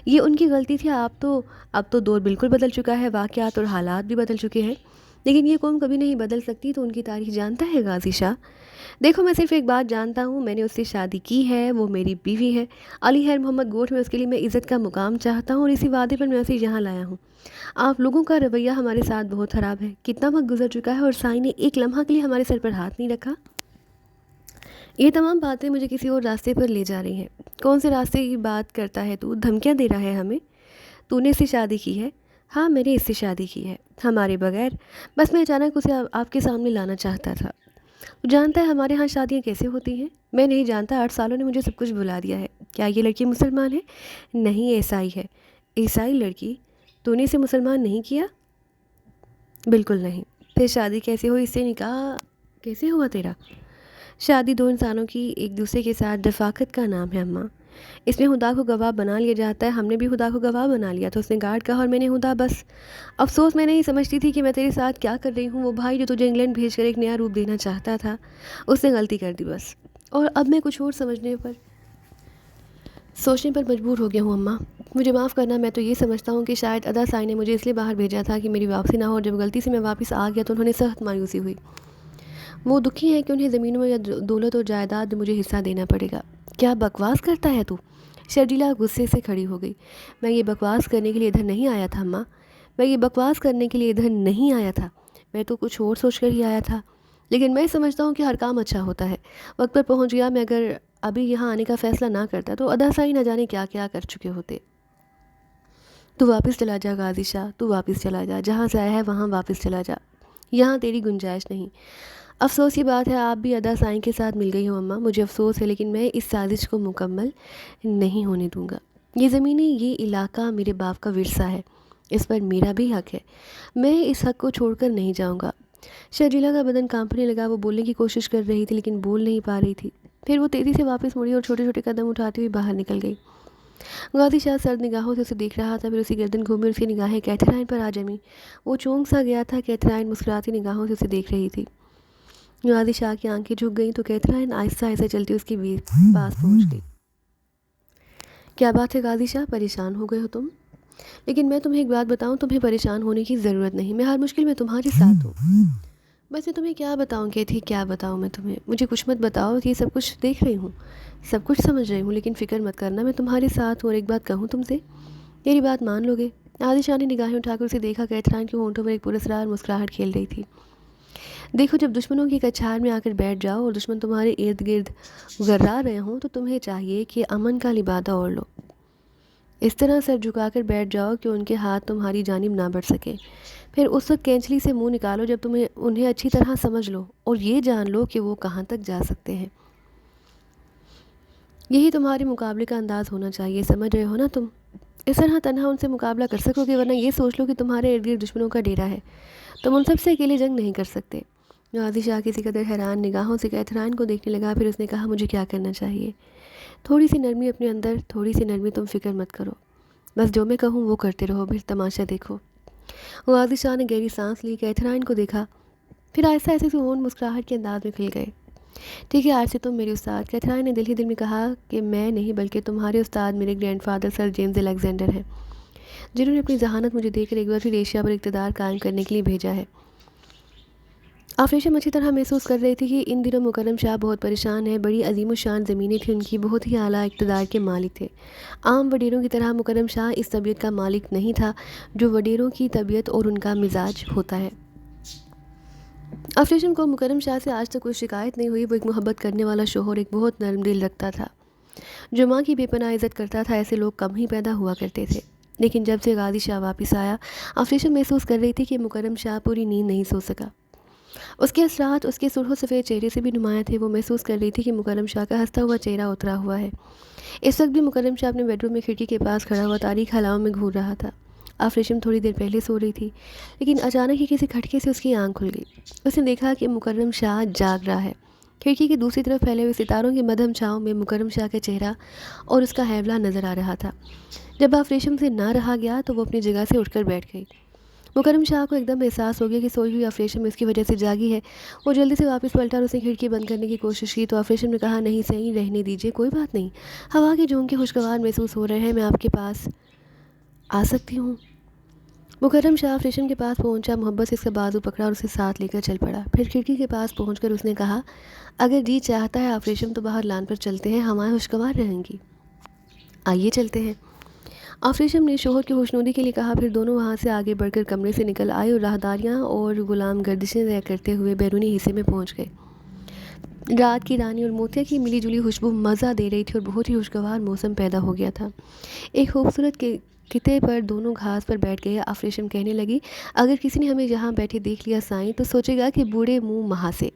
یہ ان کی غلطی تھی۔ اب تو دور بالکل بدل چکا ہے، واقعات اور حالات بھی بدل چکے ہیں، لیکن یہ قوم کبھی نہیں بدل سکتی۔ تو ان کی تاریخ جانتا ہے غازی شاہ؟ دیکھو، میں صرف ایک بات جانتا ہوں، میں نے اس سے شادی کی ہے، وہ میری بیوی ہے، علی خیر محمد گوٹھ میں اس کے لیے میں عزت کا مقام چاہتا ہوں، اور اسی وعدے پر میں اسے یہاں لایا ہوں۔ آپ لوگوں کا رویہ ہمارے ساتھ بہت خراب ہے، کتنا وقت گزر چکا ہے اور سائیں نے ایک لمحہ کے لیے ہمارے سر پر ہاتھ نہیں رکھا۔ یہ تمام باتیں مجھے کسی اور راستے پر لے جا رہی ہیں۔ کون سے راستے کی بات کرتا ہے تو؟ دھمکیاں دے رہا ہے ہمیں؟ تو نے اس سے شادی کی ہے؟ ہاں، میں نے اس سے شادی کی ہے، ہمارے بغیر۔ بس میں اچانک اسے آپ کے سامنے لانا چاہتا تھا۔ تو جانتا ہے ہمارے ہاں شادیاں کیسے ہوتی ہیں؟ میں نہیں جانتا، 8 سالوں نے مجھے سب کچھ بلا دیا ہے۔ کیا یہ لڑکی مسلمان ہے؟ نہیں، عیسائی ہے۔ عیسائی لڑکی؟ تو نے اسے مسلمان نہیں کیا؟ بالکل نہیں۔ پھر شادی کیسے ہوئی؟ اس سے نکاح کیسے ہوا تیرا؟ شادی دو انسانوں کی ایک دوسرے کے ساتھ رفاقت کا نام ہے اماں۔ اس میں خدا کو گواہ بنا لیا جاتا ہے، ہم نے بھی خدا کو گواہ بنا لیا تھا۔ اس نے گارڈ کہا اور میں نے خدا بس۔ افسوس میں نہیں سمجھتی تھی کہ میں تیرے ساتھ کیا کر رہی ہوں۔ وہ بھائی جو تجھے انگلینڈ بھیج کر ایک نیا روپ دینا چاہتا تھا، اس نے غلطی کر دی بس۔ اور اب میں کچھ اور سوچنے پر مجبور ہو گیا ہوں اماں۔ مجھے معاف کرنا، میں تو یہ سمجھتا ہوں کہ شاید ادا سائی نے مجھے اس لیے باہر بھیجا تھا کہ میری واپسی نہ ہو، اور جب غلطی سے میں واپس آ گیا تو انہوں نے سخت مایوسی ہوئی۔ وہ دکھی ہیں کہ انہیں زمینوں یا دولت اور جائیداد میں مجھے حصہ دینا پڑے گا۔ کیا بکواس کرتا ہے تو؟ شرجیلا غصے سے کھڑی ہو گئی۔ میں یہ بکواس کرنے کے لیے ادھر نہیں آیا تھا اماں، میں یہ بکواس کرنے کے لیے ادھر نہیں آیا تھا، میں تو کچھ اور سوچ کر ہی آیا تھا۔ لیکن میں سمجھتا ہوں کہ ہر کام اچھا ہوتا ہے، وقت پر پہنچ گیا۔ میں اگر ابھی یہاں آنے کا فیصلہ نہ کرتا تو ادا سائی نہ جانے کیا کیا کر چکے ہوتے۔ تو واپس چلا جا غازی شاہ، تو واپس چلا جا، جہاں سے آیا ہے وہاں واپس چلا جا، یہاں تیری گنجائش نہیں۔ افسوس کی بات ہے آپ بھی ادا سائی کے ساتھ مل گئی ہو اماں، مجھے افسوس ہے، لیکن میں اس سازش کو مکمل نہیں ہونے دوں گا۔ یہ زمینیں، یہ علاقہ میرے باپ کا ورثہ ہے، اس پر میرا بھی حق ہے، میں اس حق کو چھوڑ کر نہیں جاؤں گا۔ شرجیلا کا بدن کانپنے لگا، وہ بولنے کی کوشش کر رہی تھی لیکن بول نہیں پا رہی تھی۔ پھر وہ تیزی سے واپس مڑی اور چھوٹے چھوٹے قدم اٹھاتے ہوئے باہر نکل گئی۔ غازی شاہ سرد نگاہوں سے اسے دیکھ رہا تھا، پھر اسی گردن گھومی اور اس کی نگاہیں کیتھرائن پر آ جمیں۔ وہ چونک سا گیا تھا، کیتھرائن مسکراتی نگاہوں سے اسے دیکھ رہی تھی۔ غازی شاہ کی آنکھیں جھک گئیں تو کیتھرائن آہستہ آہستہ چلتی اس کے پاس پہنچ گئی۔ کیا بات ہے غازی شاہ، پریشان ہو گئے ہو تم؟ لیکن میں تمہیں ایک بات بتاؤں، تمہیں پریشان ہونے کی ضرورت نہیں، میں ہر مشکل میں تمہارے ساتھ ہوں۔ بس میں تمہیں کیا بتاؤں کیتھی، کیا بتاؤں میں تمہیں؟ مجھے کچھ مت بتاؤ، یہ سب کچھ دیکھ رہی ہوں، سب کچھ سمجھ رہی ہوں، لیکن فکر مت کرنا، میں تمہارے ساتھ ہوں۔ اور ایک بات کہوں تم سے، میری بات مان لو گے؟ غازی شاہ نے نگاہیں اٹھا کر اسے دیکھا، کیتھرائن کے ہونٹوں پر ایک پراسرار مسکراہٹ کھیل رہی تھی۔ دیکھو، جب دشمنوں کی کچھار میں آ کر بیٹھ جاؤ اور دشمن تمہارے ارد گرد گرا رہے ہوں تو تمہیں چاہیے کہ امن کا لبادہ اوڑھ لو، اس طرح سر جھکا کر بیٹھ جاؤ کہ ان کے ہاتھ تمہاری جانب نہ بڑھ سکے۔ پھر اس وقت کینچلی سے منہ نکالو جب تمہیں انہیں اچھی طرح سمجھ لو اور یہ جان لو کہ وہ کہاں تک جا سکتے ہیں۔ یہی تمہارے مقابلے کا انداز ہونا چاہیے، سمجھ رہے ہو نا تم؟ اس طرح تنہا ان سے مقابلہ کر سکو گے، ورنہ یہ سوچ لو کہ تمہارے ارد گرد دشمنوں کا ڈیرا ہے، تم ان سب سے اکیلے جنگ نہیں کر سکتے۔ غازی شاہ کسی قدر حیران نگاہوں سے کیتھرائن کو دیکھنے لگا، پھر اس نے کہا، مجھے کیا کرنا چاہیے؟ تھوڑی سی نرمی اپنے اندر، تھوڑی سی نرمی، تم فکر مت کرو، بس جو میں کہوں وہ کرتے رہو، پھر تماشا دیکھو۔ غازی شاہ نے گہری سانس لی، کیتھرائن کو دیکھا، پھر آہستہ آہستہ سے ہونٹ مسکراہٹ کے انداز میں کھل گئے۔ ٹھیک ہے، آج سے تم میری استاد، کیتھرائن نے دل ہی دل میں کہا کہ میں نہیں بلکہ تمہارے استاد میرے گرینڈ فادر سر جیمز الیگزینڈر ہیں، جنہوں نے اپنی ذہانت مجھے دے کر ایک بار پھر ایشیا پر اقتدار قائم کرنے کے لیے بھیجا ہے۔ آفریشم اچھی طرح محسوس کر رہی تھی کہ ان دنوں مکرم شاہ بہت پریشان ہے، بڑی عظیم الشان زمینیں تھیں ان کی، بہت ہی اعلیٰ اقتدار کے مالک تھے۔ عام وڈیروں کی طرح مکرم شاہ اس طبیعت کا مالک نہیں تھا جو وڈیروں کی طبیعت اور ان کا مزاج ہوتا ہے۔ آفریشم کو مکرم شاہ سے آج تک کوئی شکایت نہیں ہوئی، وہ ایک محبت کرنے والا شوہر، ایک بہت نرم دل رکھتا تھا جو ماں کی بے پناہ عزت کرتا تھا۔ ایسے لوگ کم ہی پیدا ہوا کرتے تھے، لیکن جب سے غازی شاہ واپس آیا، آفریشم محسوس کر رہی تھی کہ مکرم شاہ پوری نیند نہیں سو سکا۔ اس کے اثرات اس کے سرخ و سفید چہرے سے بھی نمایاں تھے۔ وہ محسوس کر رہی تھی کہ مکرم شاہ کا ہنستا ہوا چہرہ اترا ہوا ہے۔ اس وقت بھی مکرم شاہ اپنے بیڈ روم میں کھڑکی کے پاس کھڑا ہوا تاریک ہلاؤں میں گھور رہا تھا۔ آفریشم تھوڑی دیر پہلے سو رہی تھی، لیکن اچانک ہی کسی کھٹکے سے اس کی آنکھ کھل گئی۔ اس نے دیکھا کہ مکرم شاہ جاگ رہا ہے۔ کھڑکی کی دوسری طرف پھیلے ہوئے ستاروں کی مدھم چھاؤں میں مکرم شاہ کا چہرہ اور اس کا ہیولہ نظر آ رہا تھا۔ جب آفریشم سے نہ رہا گیا تو وہ اپنی جگہ سے اٹھ کر بیٹھ گئی۔ مکرم شاہ کو ایک دم احساس ہو گیا کہ سوئی ہوئی آفریشم اس کی وجہ سے جاگی ہے۔ وہ جلدی سے واپس پلٹا اور اس نے کھڑکی بند کرنے کی کوشش کی تو آفریشم نے کہا، نہیں صحیح رہنے دیجیے، کوئی بات نہیں، ہوا کے جھونکے خوشگوار محسوس ہو رہے ہیں، میں آپ کے پاس آ سکتی ہوں؟ مکرم شاہ آفریشم کے پاس پہنچا، محبت سے اس کا بازو پکڑا اور اسے ساتھ لے کر چل پڑا۔ پھر کھڑکی کے پاس پہنچ کر اس نے کہا، اگر جی چاہتا ہے آفریشم تو باہر لان پر چلتے ہیں، ہوائیں خوشگوار رہیں گی، آئیے چلتے ہیں۔ آفریشم نے شوہر کی خوشنودی کے لیے کہا، پھر دونوں وہاں سے آگے بڑھ کر کمرے سے نکل آئے اور راہداریاں اور غلام گردشیں طے کرتے ہوئے بیرونی حصے میں پہنچ گئے۔ رات کی رانی اور موتیا کی ملی جلی خوشبو مزہ دے رہی تھی اور بہت ہی خوشگوار موسم پیدا ہو گیا تھا۔ ایک خوبصورت خطے پر دونوں گھاس پر بیٹھ گئے۔ آفریشم کہنے لگی، اگر کسی نے ہمیں یہاں بیٹھے دیکھ لیا سائیں تو سوچے گا کہ بوڑھے منہ مہاسے۔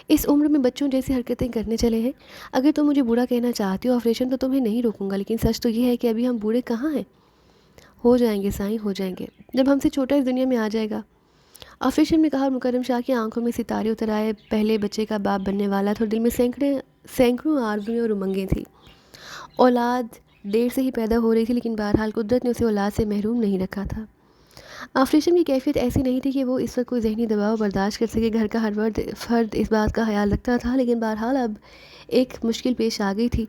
اس عمر میں بچوں جیسی حرکتیں کرنے چلے ہیں. اگر تم مجھے بوڑھا کہنا چاہتی ہو آپریشن تو تمہیں نہیں روکوں گا، لیکن سچ تو یہ ہے کہ ابھی ہم بوڑھے کہاں ہیں. ہو جائیں گے سائیں، ہو جائیں گے، جب ہم سے چھوٹا اس دنیا میں آ جائے گا. آپریشن میں کہا اور مکرم شاہ کی آنکھوں میں ستارے اتر آئے. پہلے بچے کا باپ بننے والا تھا اور دل میں سینکڑوں آرزویں اور امنگیں تھیں. اولاد دیر سے ہی پیدا ہو رہی تھی، لیکن بہرحال قدرت نے اسے اولاد سے محروم نہیں رکھا تھا. آپریشن کی کیفیت ایسی نہیں تھی کہ وہ اس وقت کوئی ذہنی دباؤ برداشت کر سکے. گھر کا ہر فرد اس بات کا خیال رکھتا تھا، لیکن بہرحال اب ایک مشکل پیش آ گئی تھی.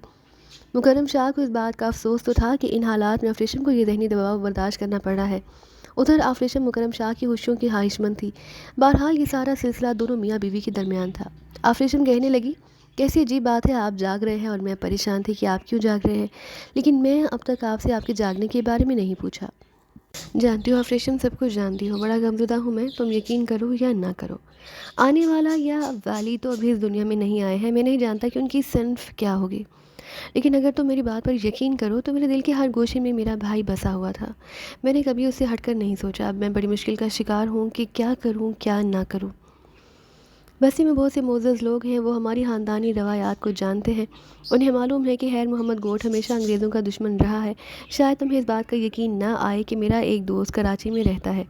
مکرم شاہ کو اس بات کا افسوس تو تھا کہ ان حالات میں آپریشن کو یہ ذہنی دباؤ برداشت کرنا پڑ رہا ہے. ادھر آپریشن مکرم شاہ کی خوشیوں کی خواہش مند تھی. بہرحال یہ سارا سلسلہ دونوں میاں بیوی کے درمیان تھا. آپریشن کہنے لگی، کیسی عجیب بات ہے، آپ جاگ رہے ہیں اور میں پریشان تھی کہ آپ کیوں جاگ رہے ہیں، لیکن میں اب تک آپ سے آپ کے جاگنے کے بارے میں نہیں پوچھا. جانتی ہو آپریشن، سب کچھ جانتی ہو، بڑا غمزدہ ہوں میں، تم یقین کرو یا نہ کرو. آنے والا یا والی تو ابھی اس دنیا میں نہیں آئے ہیں، میں نہیں جانتا کہ ان کی صنف کیا ہوگی، لیکن اگر تم میری بات پر یقین کرو تو میرے دل کے ہر گوشے میں میرا بھائی بسا ہوا تھا. میں نے کبھی اس سے ہٹ کر نہیں سوچا. اب میں بڑی مشکل کا شکار ہوں کہ کیا کروں کیا نہ کروں. بستی میں بہت سے معزز لوگ ہیں، وہ ہماری خاندانی روایات کو جانتے ہیں. انہیں معلوم ہے کہ خیر محمد گوٹھ ہمیشہ انگریزوں کا دشمن رہا ہے. شاید تمہیں اس بات کا یقین نہ آئے کہ میرا ایک دوست کراچی میں رہتا ہے.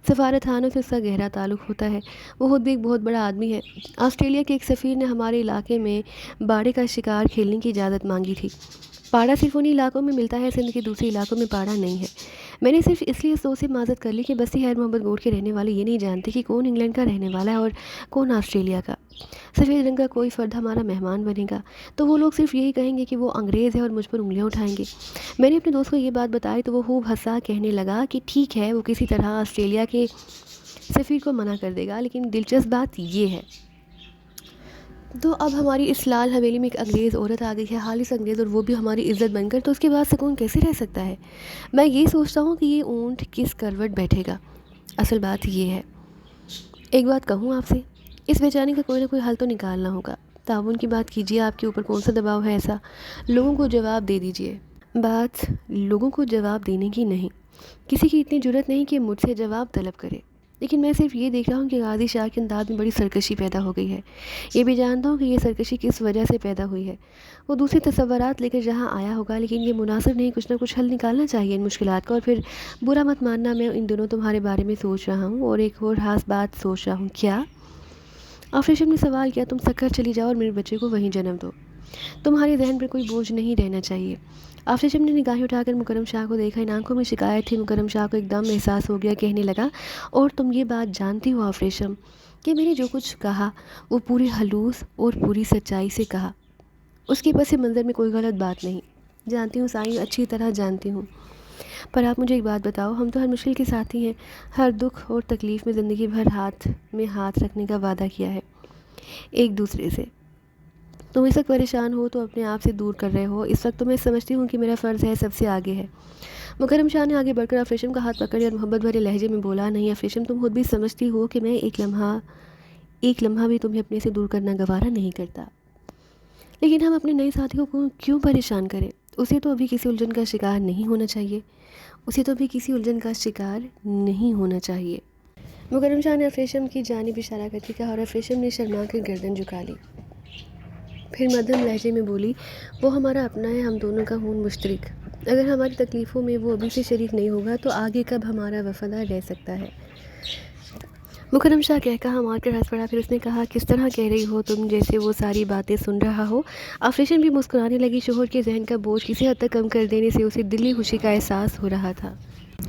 سفارت خانوں سے اس کا گہرا تعلق ہوتا ہے. وہ خود بھی ایک بہت بڑا آدمی ہے. آسٹریلیا کے ایک سفیر نے ہمارے علاقے میں باڑے کا شکار کھیلنے کی اجازت مانگی تھی. پاڑا صرف انہی علاقوں میں ملتا ہے، سندھ کے دوسرے علاقوں میں پاڑا نہیں ہے. میں نے صرف اس لیے اس دوست سے معذرت کر لی کہ بستی خیر محمد گوٹھ کے رہنے والے یہ نہیں جانتے کہ کون انگلینڈ کا رہنے والا ہے اور کون آسٹریلیا کا. سفید رنگ کا کوئی فرد ہمارا مہمان بنے گا تو وہ لوگ صرف یہی کہیں گے کہ وہ انگریز ہے اور مجھ پر انگلیاں اٹھائیں گے. میں نے اپنے دوست کو یہ بات بتائی تو وہ خوب ہنسا، کہنے لگا کہ ٹھیک ہے، وہ کسی طرح آسٹریلیا کے سفیر کو منع کر دے گا. لیکن دلچسپ بات یہ ہے، تو اب ہماری اس لال حویلی میں ایک انگریز عورت آ گئی ہے، خالص انگریز، اور وہ بھی ہماری عزت بن کر، تو اس کے بعد سکون کیسے رہ سکتا ہے. میں یہ سوچتا ہوں کہ یہ اونٹ کس کروٹ بیٹھے گا. اصل بات یہ ہے. ایک بات کہوں آپ سے، اس بیچاری کا کوئی نہ کوئی حل تو نکالنا ہوگا. تعاون کی بات کیجیے، آپ کے اوپر کون سا دباؤ ہے ایسا. لوگوں کو جواب دے دیجیے. بات لوگوں کو جواب دینے کی نہیں، کسی کی اتنی جرت نہیں کہ مجھ سے جواب طلب کرے. لیکن میں صرف یہ دیکھ رہا ہوں کہ غازی شاہ کے انداز میں بڑی سرکشی پیدا ہو گئی ہے. یہ بھی جانتا ہوں کہ یہ سرکشی کس وجہ سے پیدا ہوئی ہے. وہ دوسرے تصورات لے کر جہاں آیا ہوگا، لیکن یہ مناسب نہیں. کچھ نہ کچھ حل نکالنا چاہیے ان مشکلات کا. اور پھر برا مت ماننا، میں ان دنوں تمہارے بارے میں سوچ رہا ہوں اور ایک اور خاص بات سوچ رہا ہوں. کیا؟ آفریشم نے سوال کیا. تم سکر چلی جاؤ اور میرے بچے کو وہیں جنم دو. تمہارے ذہن پر کوئی بوجھ نہیں رہنا چاہیے. آفریشم نے نگاہیں اٹھا کر مکرم شاہ کو دیکھا. ان آنکھوں میں شکایت تھی. مکرم شاہ کو ایک دم احساس ہو گیا. کہنے لگا، اور تم یہ بات جانتی ہو آفریشم کہ میں نے جو کچھ کہا وہ پورے خلوص اور پوری سچائی سے کہا. اس کے پس منظر میں کوئی غلط بات نہیں. جانتی ہوں سائیں، اچھی طرح جانتی ہوں. پر آپ مجھے ایک بات بتاؤ، ہم تو ہر مشکل کے ساتھی ہیں. ہر دکھ اور تکلیف میں زندگی بھر ہاتھ میں ہاتھ رکھنے کا وعدہ کیا ہے ایک دوسرے سے. تم اس وقت پریشان ہو تو اپنے آپ سے دور کر رہے ہو. اس وقت تو میں سمجھتی ہوں کہ میرا فرض ہے سب سے آگے ہے. مکرم شاہ نے آگے بڑھ کر آفریشم کا ہاتھ پکڑ لیا اور محبت بھرے لہجے میں بولا، نہیں آفریشم، تم خود بھی سمجھتی ہو کہ میں ایک لمحہ بھی تمہیں اپنے سے دور کرنا گوارا نہیں کرتا. لیکن ہم اپنے نئے ساتھی کو کیوں پریشان کریں؟ اسے تو ابھی کسی الجھن کا شکار نہیں ہونا چاہیے. مکرم شاہ نے آفریشم کی جانب اشارہ کر کے کہا اور آفریشم نے شرما کر گردن جھکا لی. پھر مدھم لہجے میں بولی، وہ ہمارا اپنا ہے، ہم دونوں کا خون مشترک. اگر ہماری تکلیفوں میں وہ ابھی سے شریک نہیں ہوگا تو آگے کب ہمارا وفادار رہ سکتا ہے. مکرم شاہ کہا مار کر ہنس پڑا. پھر اس نے کہا، کس طرح کہہ رہی ہو تم، جیسے وہ ساری باتیں سن رہا ہو. آفریشن بھی مسکرانے لگی. شوہر کے ذہن کا بوجھ کسی حد تک کم کر دینے سے اسے دلی خوشی کا احساس ہو رہا تھا.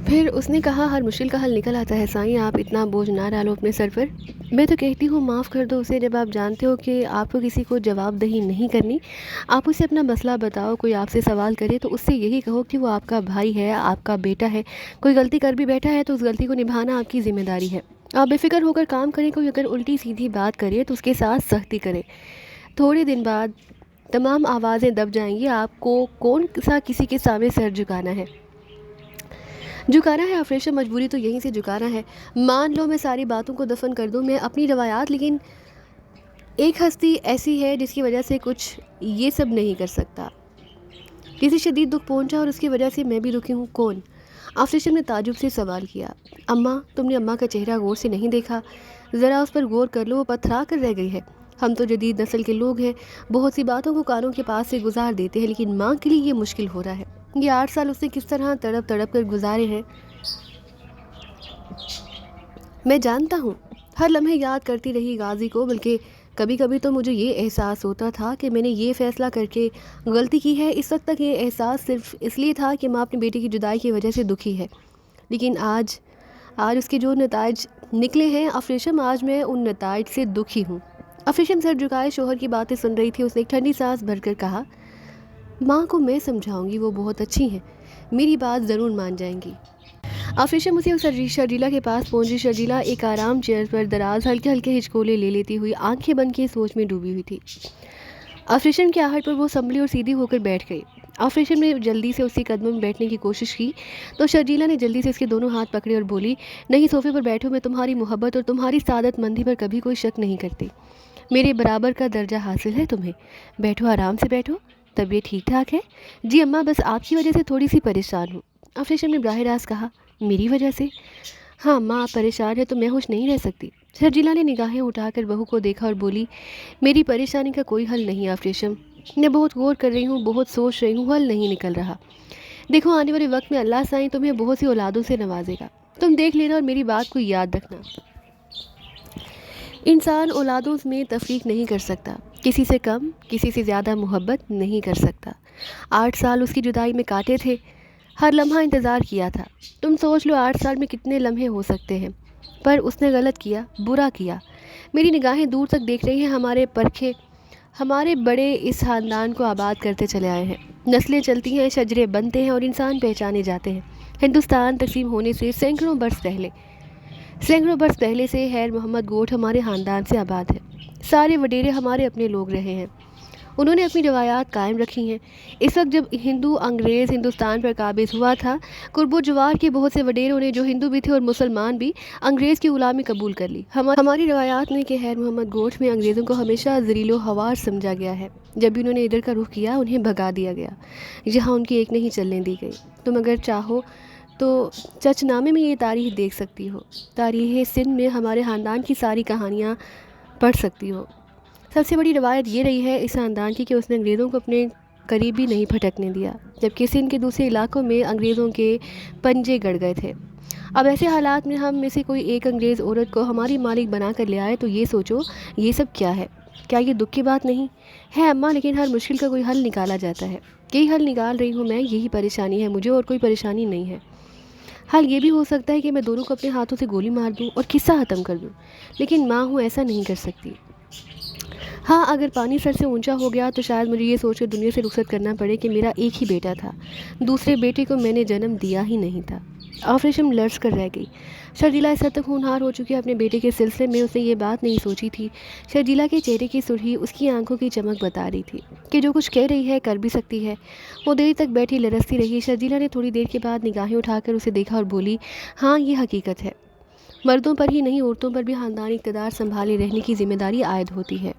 پھر اس نے کہا، ہر مشکل کا حل نکل آتا ہے سائیں، آپ اتنا بوجھ نہ ڈالو اپنے سر پر. میں تو کہتی ہوں معاف کر دو اسے. جب آپ جانتے ہو کہ آپ کو کسی کو جواب دہی نہیں کرنی، آپ اسے اپنا مسئلہ بتاؤ. کوئی آپ سے سوال کرے تو اس سے یہی کہو کہ وہ آپ کا بھائی ہے، آپ کا بیٹا ہے. کوئی غلطی کر بھی بیٹھا ہے تو اس غلطی کو نبھانا آپ کی ذمہ داری ہے. آپ بے فکر ہو کر کام کریں. کوئی اگر الٹی سیدھی بات کرے تو اس کے ساتھ سختی کریں. تھوڑے دن بعد تمام آوازیں دب جائیں گی. آپ کو کون سا کسی کے سامنے سر جھکانا ہے آفریشن. مجبوری تو یہیں سے جھکانا ہے. مان لو میں ساری باتوں کو دفن کر دوں، میں اپنی روایات، لیکن ایک ہستی ایسی ہے جس کی وجہ سے کچھ یہ سب نہیں کر سکتا. کسی شدید دکھ پہنچا اور اس کی وجہ سے میں بھی دکھی ہوں. کون؟ آفریشن نے تعجب سے سوال کیا. اماں. تم نے اماں کا چہرہ غور سے نہیں دیکھا؟ ذرا اس پر غور کر لو، وہ پتھرا کر رہ گئی ہے. ہم تو جدید نسل کے لوگ ہیں، بہت سی باتوں کو کانوں کے پاس سے گزار دیتے ہیں، لیکن ماں کے لیے یہ مشکل ہو رہا ہے۔ یہ 8 سال اس نے کس طرح تڑپ تڑپ کر گزارے ہیں میں جانتا ہوں۔ ہر لمحے یاد کرتی رہی غازی کو، بلکہ کبھی کبھی تو مجھے یہ احساس ہوتا تھا کہ میں نے یہ فیصلہ کر کے غلطی کی ہے۔ اس وقت تک یہ احساس صرف اس لیے تھا کہ ماں اپنی بیٹی کی جدائی کی وجہ سے دکھی ہے، لیکن آج اس کے جو نتائج نکلے ہیں افریشم، آج میں ان نتائج سے دکھی ہوں۔ افریشم سر جھکائے شوہر کی باتیں سن رہی تھی۔ اس نے ایک ٹھنڈی سانس بھر کر کہا، ماں کو میں سمجھاؤں گی، وہ بہت اچھی ہیں، میری بات ضرور مان جائیں گی۔ افریشم اسی شرجیلا کے پاس پہنچی۔ شرجیلا ایک آرام چیئر پر دراز ہلکے ہلکے ہچکولے لے لیتی ہوئی آنکھیں بند کیے سوچ میں ڈوبی ہوئی تھی۔ افریشم کی آہٹ پر وہ سنبھلی اور سیدھی ہو کر بیٹھ گئی۔ افریشم نے جلدی سے اس کے قدموں میں بیٹھنے کی کوشش کی تو شرجیلا نے جلدی سے اس کے دونوں ہاتھ پکڑے اور بولی، نہیں، صوفے پر بیٹھو، میں تمہاری محبت اور تمہاری سعادت مندی پر کبھی کوئی شک نہیں کرتی۔ میرے برابر کا درجہ حاصل ہے تمہیں، بیٹھو، آرام سے بیٹھو۔ طبیعت ٹھیک ٹھاک ہے؟ جی اماں، بس آپ کی وجہ سے تھوڑی سی پریشان ہوں۔ افریشم نے براہ راست کہا، میری وجہ سے؟ ہاں اماں، آپ پریشان ہیں تو میں خوش نہیں رہ سکتی۔ شرجیلا نے نگاہیں اٹھا کر بہو کو دیکھا اور بولی، میری پریشانی کا کوئی حل نہیں افریشم، میں بہت غور کر رہی ہوں، بہت سوچ رہی ہوں، حل نہیں نکل رہا۔ دیکھو، آنے والے وقت میں اللہ سائیں تمہیں بہت سی اولادوں سے نوازے گا، تم دیکھ لینا اور میری بات کو یاد رکھنا۔ انسان اولادوں میں تفریق نہیں کر سکتا، کسی سے کم کسی سے زیادہ محبت نہیں کر سکتا۔ 8 سال اس کی جدائی میں کاٹے تھے، ہر لمحہ انتظار کیا تھا۔ تم سوچ لو 8 سال میں کتنے لمحے ہو سکتے ہیں، پر اس نے غلط کیا، برا کیا۔ میری نگاہیں دور تک دیکھ رہی ہیں، ہمارے بڑے اس خاندان کو آباد کرتے چلے آئے ہیں، نسلیں چلتی ہیں، شجرے بنتے ہیں اور انسان پہچانے جاتے ہیں۔ ہندوستان تقسیم ہونے سے سینکڑوں برس پہلے سے خیر محمد گوٹھ ہمارے خاندان سے آباد ہے۔ سارے وڈیرے ہمارے اپنے لوگ رہے ہیں، انہوں نے اپنی روایات قائم رکھی ہیں۔ اس وقت جب انگریز ہندوستان پر قابض ہوا تھا، قرب و جوار کے بہت سے وڈیروں نے، جو ہندو بھی تھے اور مسلمان بھی، انگریز کی غلامی قبول کر لی۔ ہماری روایات میں کہ خیر محمد گوٹھ میں انگریزوں کو ہمیشہ ذلیل و خوار سمجھا گیا ہے۔ جب بھی انہوں نے ادھر کا رخ کیا، انہیں بھگا دیا گیا، یہاں ان کی ایک نہیں چلنے دی گئی۔ تم اگر چاہو تو چچ نامے میں یہ تاریخ دیکھ سکتی ہو، تاریخ سندھ میں ہمارے خاندان کی ساری کہانیاں پڑھ سکتی ہو۔ سب سے بڑی روایت یہ رہی ہے اس خاندان کی کہ اس نے انگریزوں کو اپنے قریب بھی نہیں پھٹکنے دیا، جبکہ سندھ کے دوسرے علاقوں میں انگریزوں کے پنجے گڑ گئے تھے۔ اب ایسے حالات میں ہم میں سے کوئی ایک انگریز عورت کو ہماری مالک بنا کر لے آئے تو یہ سوچو، یہ سب کیا ہے؟ کیا یہ دکھ کی بات نہیں ہے اماں؟ لیکن ہر مشکل کا کوئی حل نکالا جاتا ہے، یہی حل نکال رہی ہوں میں، یہی پریشانی ہے مجھے، اور کوئی پریشانی نہیں ہے۔ حل یہ بھی ہو سکتا ہے کہ میں دونوں کو اپنے ہاتھوں سے گولی مار دوں اور قصہ ختم کر دوں، لیکن ماں ہوں، ایسا نہیں کر سکتی۔ ہاں، اگر پانی سر سے اونچا ہو گیا تو شاید مجھے یہ سوچ کر دنیا سے رخصت کرنا پڑے کہ میرا ایک ہی بیٹا تھا، دوسرے بیٹے کو میں نے جنم دیا ہی نہیں تھا۔ افریشم لرز کر رہ گئی۔ شرجیلا اس حد تک ہونہار ہو چکی ہے اپنے بیٹے کے سلسلے میں، اس نے یہ بات نہیں سوچی تھی۔ شرجیلا کے چہرے کی سرخی اس کی آنکھوں کی چمک بتا رہی تھی کہ جو کچھ کہہ رہی ہے کر بھی سکتی ہے۔ وہ دیر تک بیٹھی لرزتی رہی۔ شرجیلا نے تھوڑی دیر کے بعد نگاہیں اٹھا کر اسے دیکھا اور بولی، ہاں یہ حقیقت ہے، مردوں پر ہی نہیں عورتوں پر بھی خاندانی اقتدار سنبھالے رہنے کی ذمہ داری عائد ہوتی ہے۔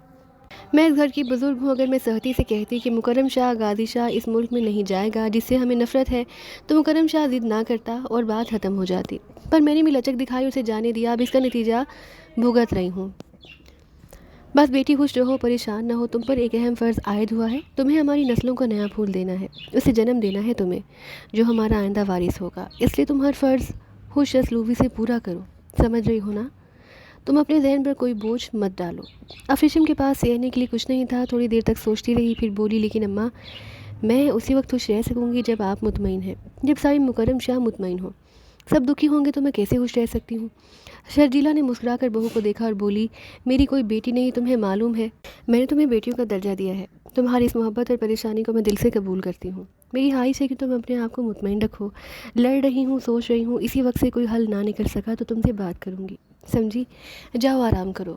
میں اس گھر کی بزرگ ہوں، اگر میں سختی سے کہتی کہ مکرم شاہ غازی شاہ اس ملک میں نہیں جائے گا جس سے ہمیں نفرت ہے، تو مکرم شاہ ضد نہ کرتا اور بات ختم ہو جاتی، پر میں نے بھی لچک دکھائی، اسے جانے دیا۔ اب اس کا نتیجہ بھگت رہی ہوں۔ بس بیٹی خوش رہو، پریشان نہ ہو، تم پر ایک اہم فرض عائد ہوا ہے، تمہیں ہماری نسلوں کا نیا پھول دینا ہے، اسے جنم دینا ہے تمہیں، جو ہمارا آئندہ وارث ہوگا۔ اس لیے تم ہر فرض خوش اسلوبی سے پورا کرو، سمجھ رہی ہو نا؟ تم اپنے ذہن پر کوئی بوجھ مت ڈالو۔ افریشم کے پاس سہنے کے لیے کچھ نہیں تھا، تھوڑی دیر تک سوچتی رہی، پھر بولی، لیکن اماں، میں اسی وقت خوش رہ سکوں گی جب آپ مطمئن ہیں، جب صاحب مکرم شاہ مطمئن ہو۔ سب دکھی ہوں گے تو میں کیسے خوش رہ سکتی ہوں؟ شرجیلا نے مسکرا کر بہو کو دیکھا اور بولی، میری کوئی بیٹی نہیں، تمہیں معلوم ہے میں نے تمہیں بیٹیوں کا درجہ دیا ہے، تمہاری اس محبت اور پریشانی کو میں دل سے قبول کرتی ہوں۔ میری خواہش ہے کہ تم اپنے آپ کو مطمئن رکھو۔ لڑ رہی ہوں، سوچ رہی ہوں، اسی وقت سے کوئی حل نہ نکل سکا تو تم سے بات کروں گی، سمجھی؟ جاؤ آرام کرو۔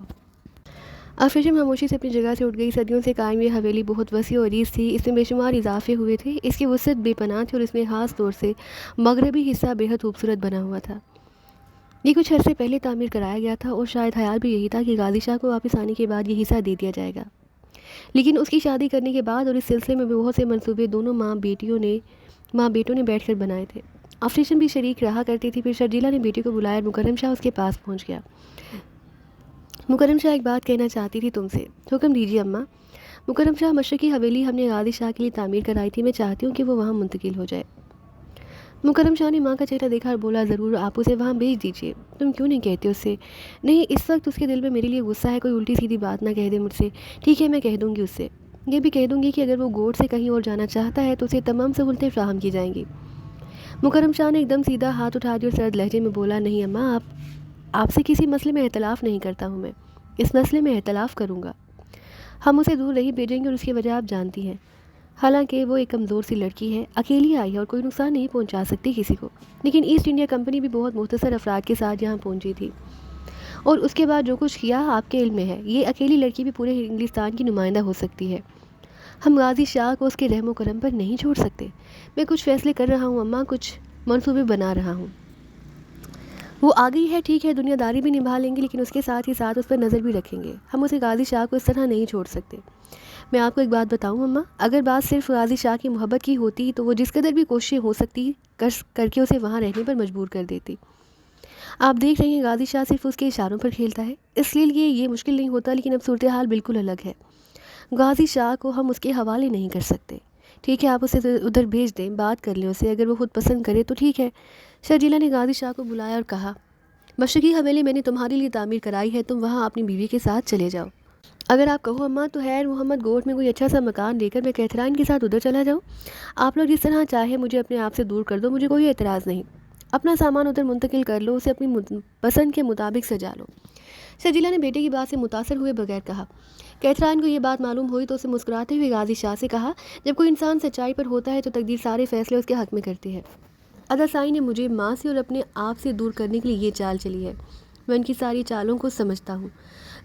افریشم خاموشی سے اپنی جگہ سے اٹھ گئی۔ صدیوں سے قائم یہ حویلی بہت وسیع و عریض تھی، اس میں بے شمار اضافے ہوئے تھے، اس کی وسعت بے پناہ تھی اور اس میں خاص طور سے مغربی حصہ بے حد خوبصورت بنا ہوا تھا۔ یہ کچھ عرصے پہلے تعمیر کرایا گیا تھا اور شاید خیال بھی یہی تھا کہ غازی شاہ کو واپس آنے کے بعد یہ حصہ دے دیا جائے گا، لیکن اس کی شادی کرنے کے بعد اور اس سلسلے میں بہت سے منصوبے دونوں ماں بیٹوں نے بیٹھ کر بنائے تھے۔ افریشم بھی شریک رہا کرتی تھی۔ پھر شرجیلا نے بیٹی کو بلایا اور مکرم شاہ اس کے پاس پہنچ گیا۔ مکرم شاہ ایک بات کہنا چاہتی تھی تم سے. حکم دیجیے اماں. مکرم شاہ مشرقی حویلی ہم نے غازی شاہ کے لیے تعمیر کرائی تھی, میں چاہتی ہوں کہ وہ وہاں منتقل ہو جائے. مکرم شاہ نے ماں کا چہرہ دیکھا اور بولا ضرور, آپ اسے وہاں بھیج دیجیے. تم کیوں نہیں کہتے اس سے؟ نہیں, اس وقت اس کے دل میں میرے لیے غصہ ہے, کوئی الٹی سیدھی بات نہ کہہ دے مجھ سے. ٹھیک ہے, میں کہہ دوں گی اس سے. یہ بھی کہہ دوں گی کہ اگر وہ گوٹ سے کہیں اور جانا چاہتا ہے تو اسے تمام سہولتیں فراہم کی جائیں گی. مکرم شاہ نے ایک دم سیدھا ہاتھ اٹھا دیا اور سرد لہجے میں بولا, نہیں اماں, آپ سے کسی مسئلے میں اختلاف نہیں کرتا ہوں میں. اس مسئلے میں اختلاف کروں گا. ہم اسے دور نہیں بھیجیں گے اور اس کی وجہ آپ جانتی ہیں. حالانکہ وہ ایک کمزور سی لڑکی ہے, اکیلی آئی ہے اور کوئی نقصان نہیں پہنچا سکتی کسی کو. لیکن ایسٹ انڈیا کمپنی بھی بہت مختصر افراد کے ساتھ یہاں پہنچی تھی, اور اس کے بعد جو کچھ کیا آپ کے علم میں ہے. یہ اکیلی لڑکی بھی پورے انگلستان کی نمائندہ ہو سکتی ہے. ہم غازی شاہ کو اس کے رحم و کرم پر نہیں چھوڑ سکتے. میں کچھ فیصلے کر رہا ہوں اماں, کچھ منصوبے بنا رہا ہوں. وہ آ گئی ہے, ٹھیک ہے, دنیا داری بھی نبھا لیں گے, لیکن اس کے ساتھ ہی ساتھ اس پر نظر بھی رکھیں گے. ہم اسے غازی شاہ کو اس طرح نہیں چھوڑ سکتے. میں آپ کو ایک بات بتاؤں اماں, اگر بات صرف غازی شاہ کی محبت کی ہوتی تو وہ جس قدر بھی کوششیں ہو سکتی کر کے اسے وہاں رہنے پر مجبور کر دیتی. آپ دیکھ رہے ہیں غازی شاہ صرف اس کے اشاروں پر کھیلتا ہے, اس لیے یہ مشکل نہیں ہوتا. لیکن اب صورتحال بالکل الگ ہے. غازی شاہ کو ہم اس کے حوالے نہیں کر سکتے. ٹھیک ہے, آپ اسے ادھر بھیج دیں, بات کر لیں اسے, اگر وہ خود پسند کرے تو ٹھیک ہے. شرجیلا نے غازی شاہ کو بلایا اور کہا, مشرقی حویلی میں نے تمہارے لیے تعمیر کرائی ہے, تم وہاں اپنی بیوی کے ساتھ چلے جاؤ. اگر آپ کہو اماں تو خیر محمد گوٹ میں کوئی اچھا سا مکان لے کر میں کیتھرائن کے ساتھ ادھر چلا جاؤں. آپ لوگ جس طرح چاہے مجھے اپنے آپ سے دور کر دو, مجھے کوئی اعتراض نہیں. اپنا سامان ادھر منتقل کر لو, اسے اپنی پسند کے مطابق سجا لو. شرجیلا نے بیٹے کی بات سے متاثر ہوئے بغیر کہا. کیتھرائن کو یہ بات معلوم ہوئی تو اسے مسکراتے ہوئے غازی شاہ سے کہا, جب کوئی انسان سچائی پر ہوتا ہے تو تقدیر سارے فیصلے اس کے حق میں کرتی ہے. ادا سائی نے مجھے ماں سے اور اپنے آپ سے دور کرنے کے لیے یہ چال چلی ہے. میں ان کی ساری چالوں کو سمجھتا ہوں.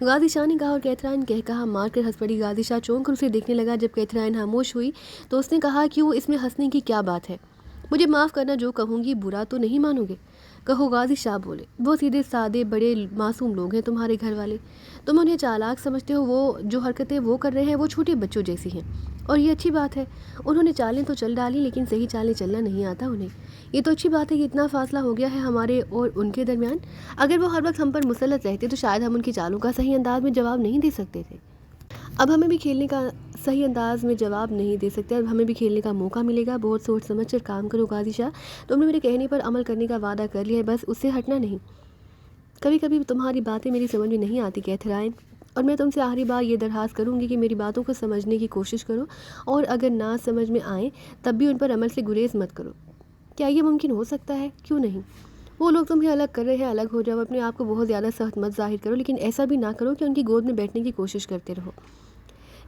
غازی شاہ نے کہا اور کیتھرائن کہا مار کر ہنس پڑی. غازی شاہ چونک کر اسے دیکھنے لگا. جب کیتھرائن خاموش ہوئی تو اس نے کہا, کیوں, اس میں ہنسنے کی کیا بات ہے؟ مجھے معاف کرنا, جو کہوں گی برا تو نہیں مانو گے؟ کہو. غازی شاہ بولے. وہ سیدھے سادے بڑے معصوم لوگ ہیں تمہارے گھر والے. تم انہیں چالاک سمجھتے ہو. وہ جو حرکتیں وہ کر رہے ہیں وہ چھوٹے بچوں جیسی ہیں, اور یہ اچھی بات ہے. انہوں نے چالیں تو چل ڈالی, لیکن صحیح چالیں چلنا نہیں آتا انہیں. یہ تو اچھی بات ہے کہ اتنا فاصلہ ہو گیا ہے ہمارے اور ان کے درمیان. اگر وہ ہر وقت ہم پر مسلط رہتے تو شاید ہم ان کی چالوں کا صحیح انداز میں جواب نہیں دے سکتے تھے. اب ہمیں بھی کھیلنے کا صحیح انداز میں جواب نہیں دے سکتے. اب ہمیں بھی کھیلنے کا موقع ملے گا. بہت سوچ سمجھ کر کام کرو غازی شاہ. تم نے میرے کہنے پر عمل کرنے کا وعدہ کر لیا ہے, بس اس سے ہٹنا نہیں. کبھی کبھی تمہاری باتیں میری سمجھ میں نہیں آتی کیتھرائن, اور میں تم سے آخری بار یہ درخواست کروں گی کہ میری باتوں کو سمجھنے کی کوشش کرو, اور اگر نہ سمجھ میں آئیں تب بھی ان پر عمل سے گریز مت کرو. کیا یہ ممکن ہو سکتا ہے؟ کیوں نہیں. وہ لوگ تمہیں الگ کر رہے ہیں, الگ ہو جاؤ. اپنے آپ کو بہت زیادہ سخت مت ظاہر کرو, لیکن ایسا بھی نہ کرو کہ ان کی گود میں بیٹھنے کی کوشش کرتے رہو.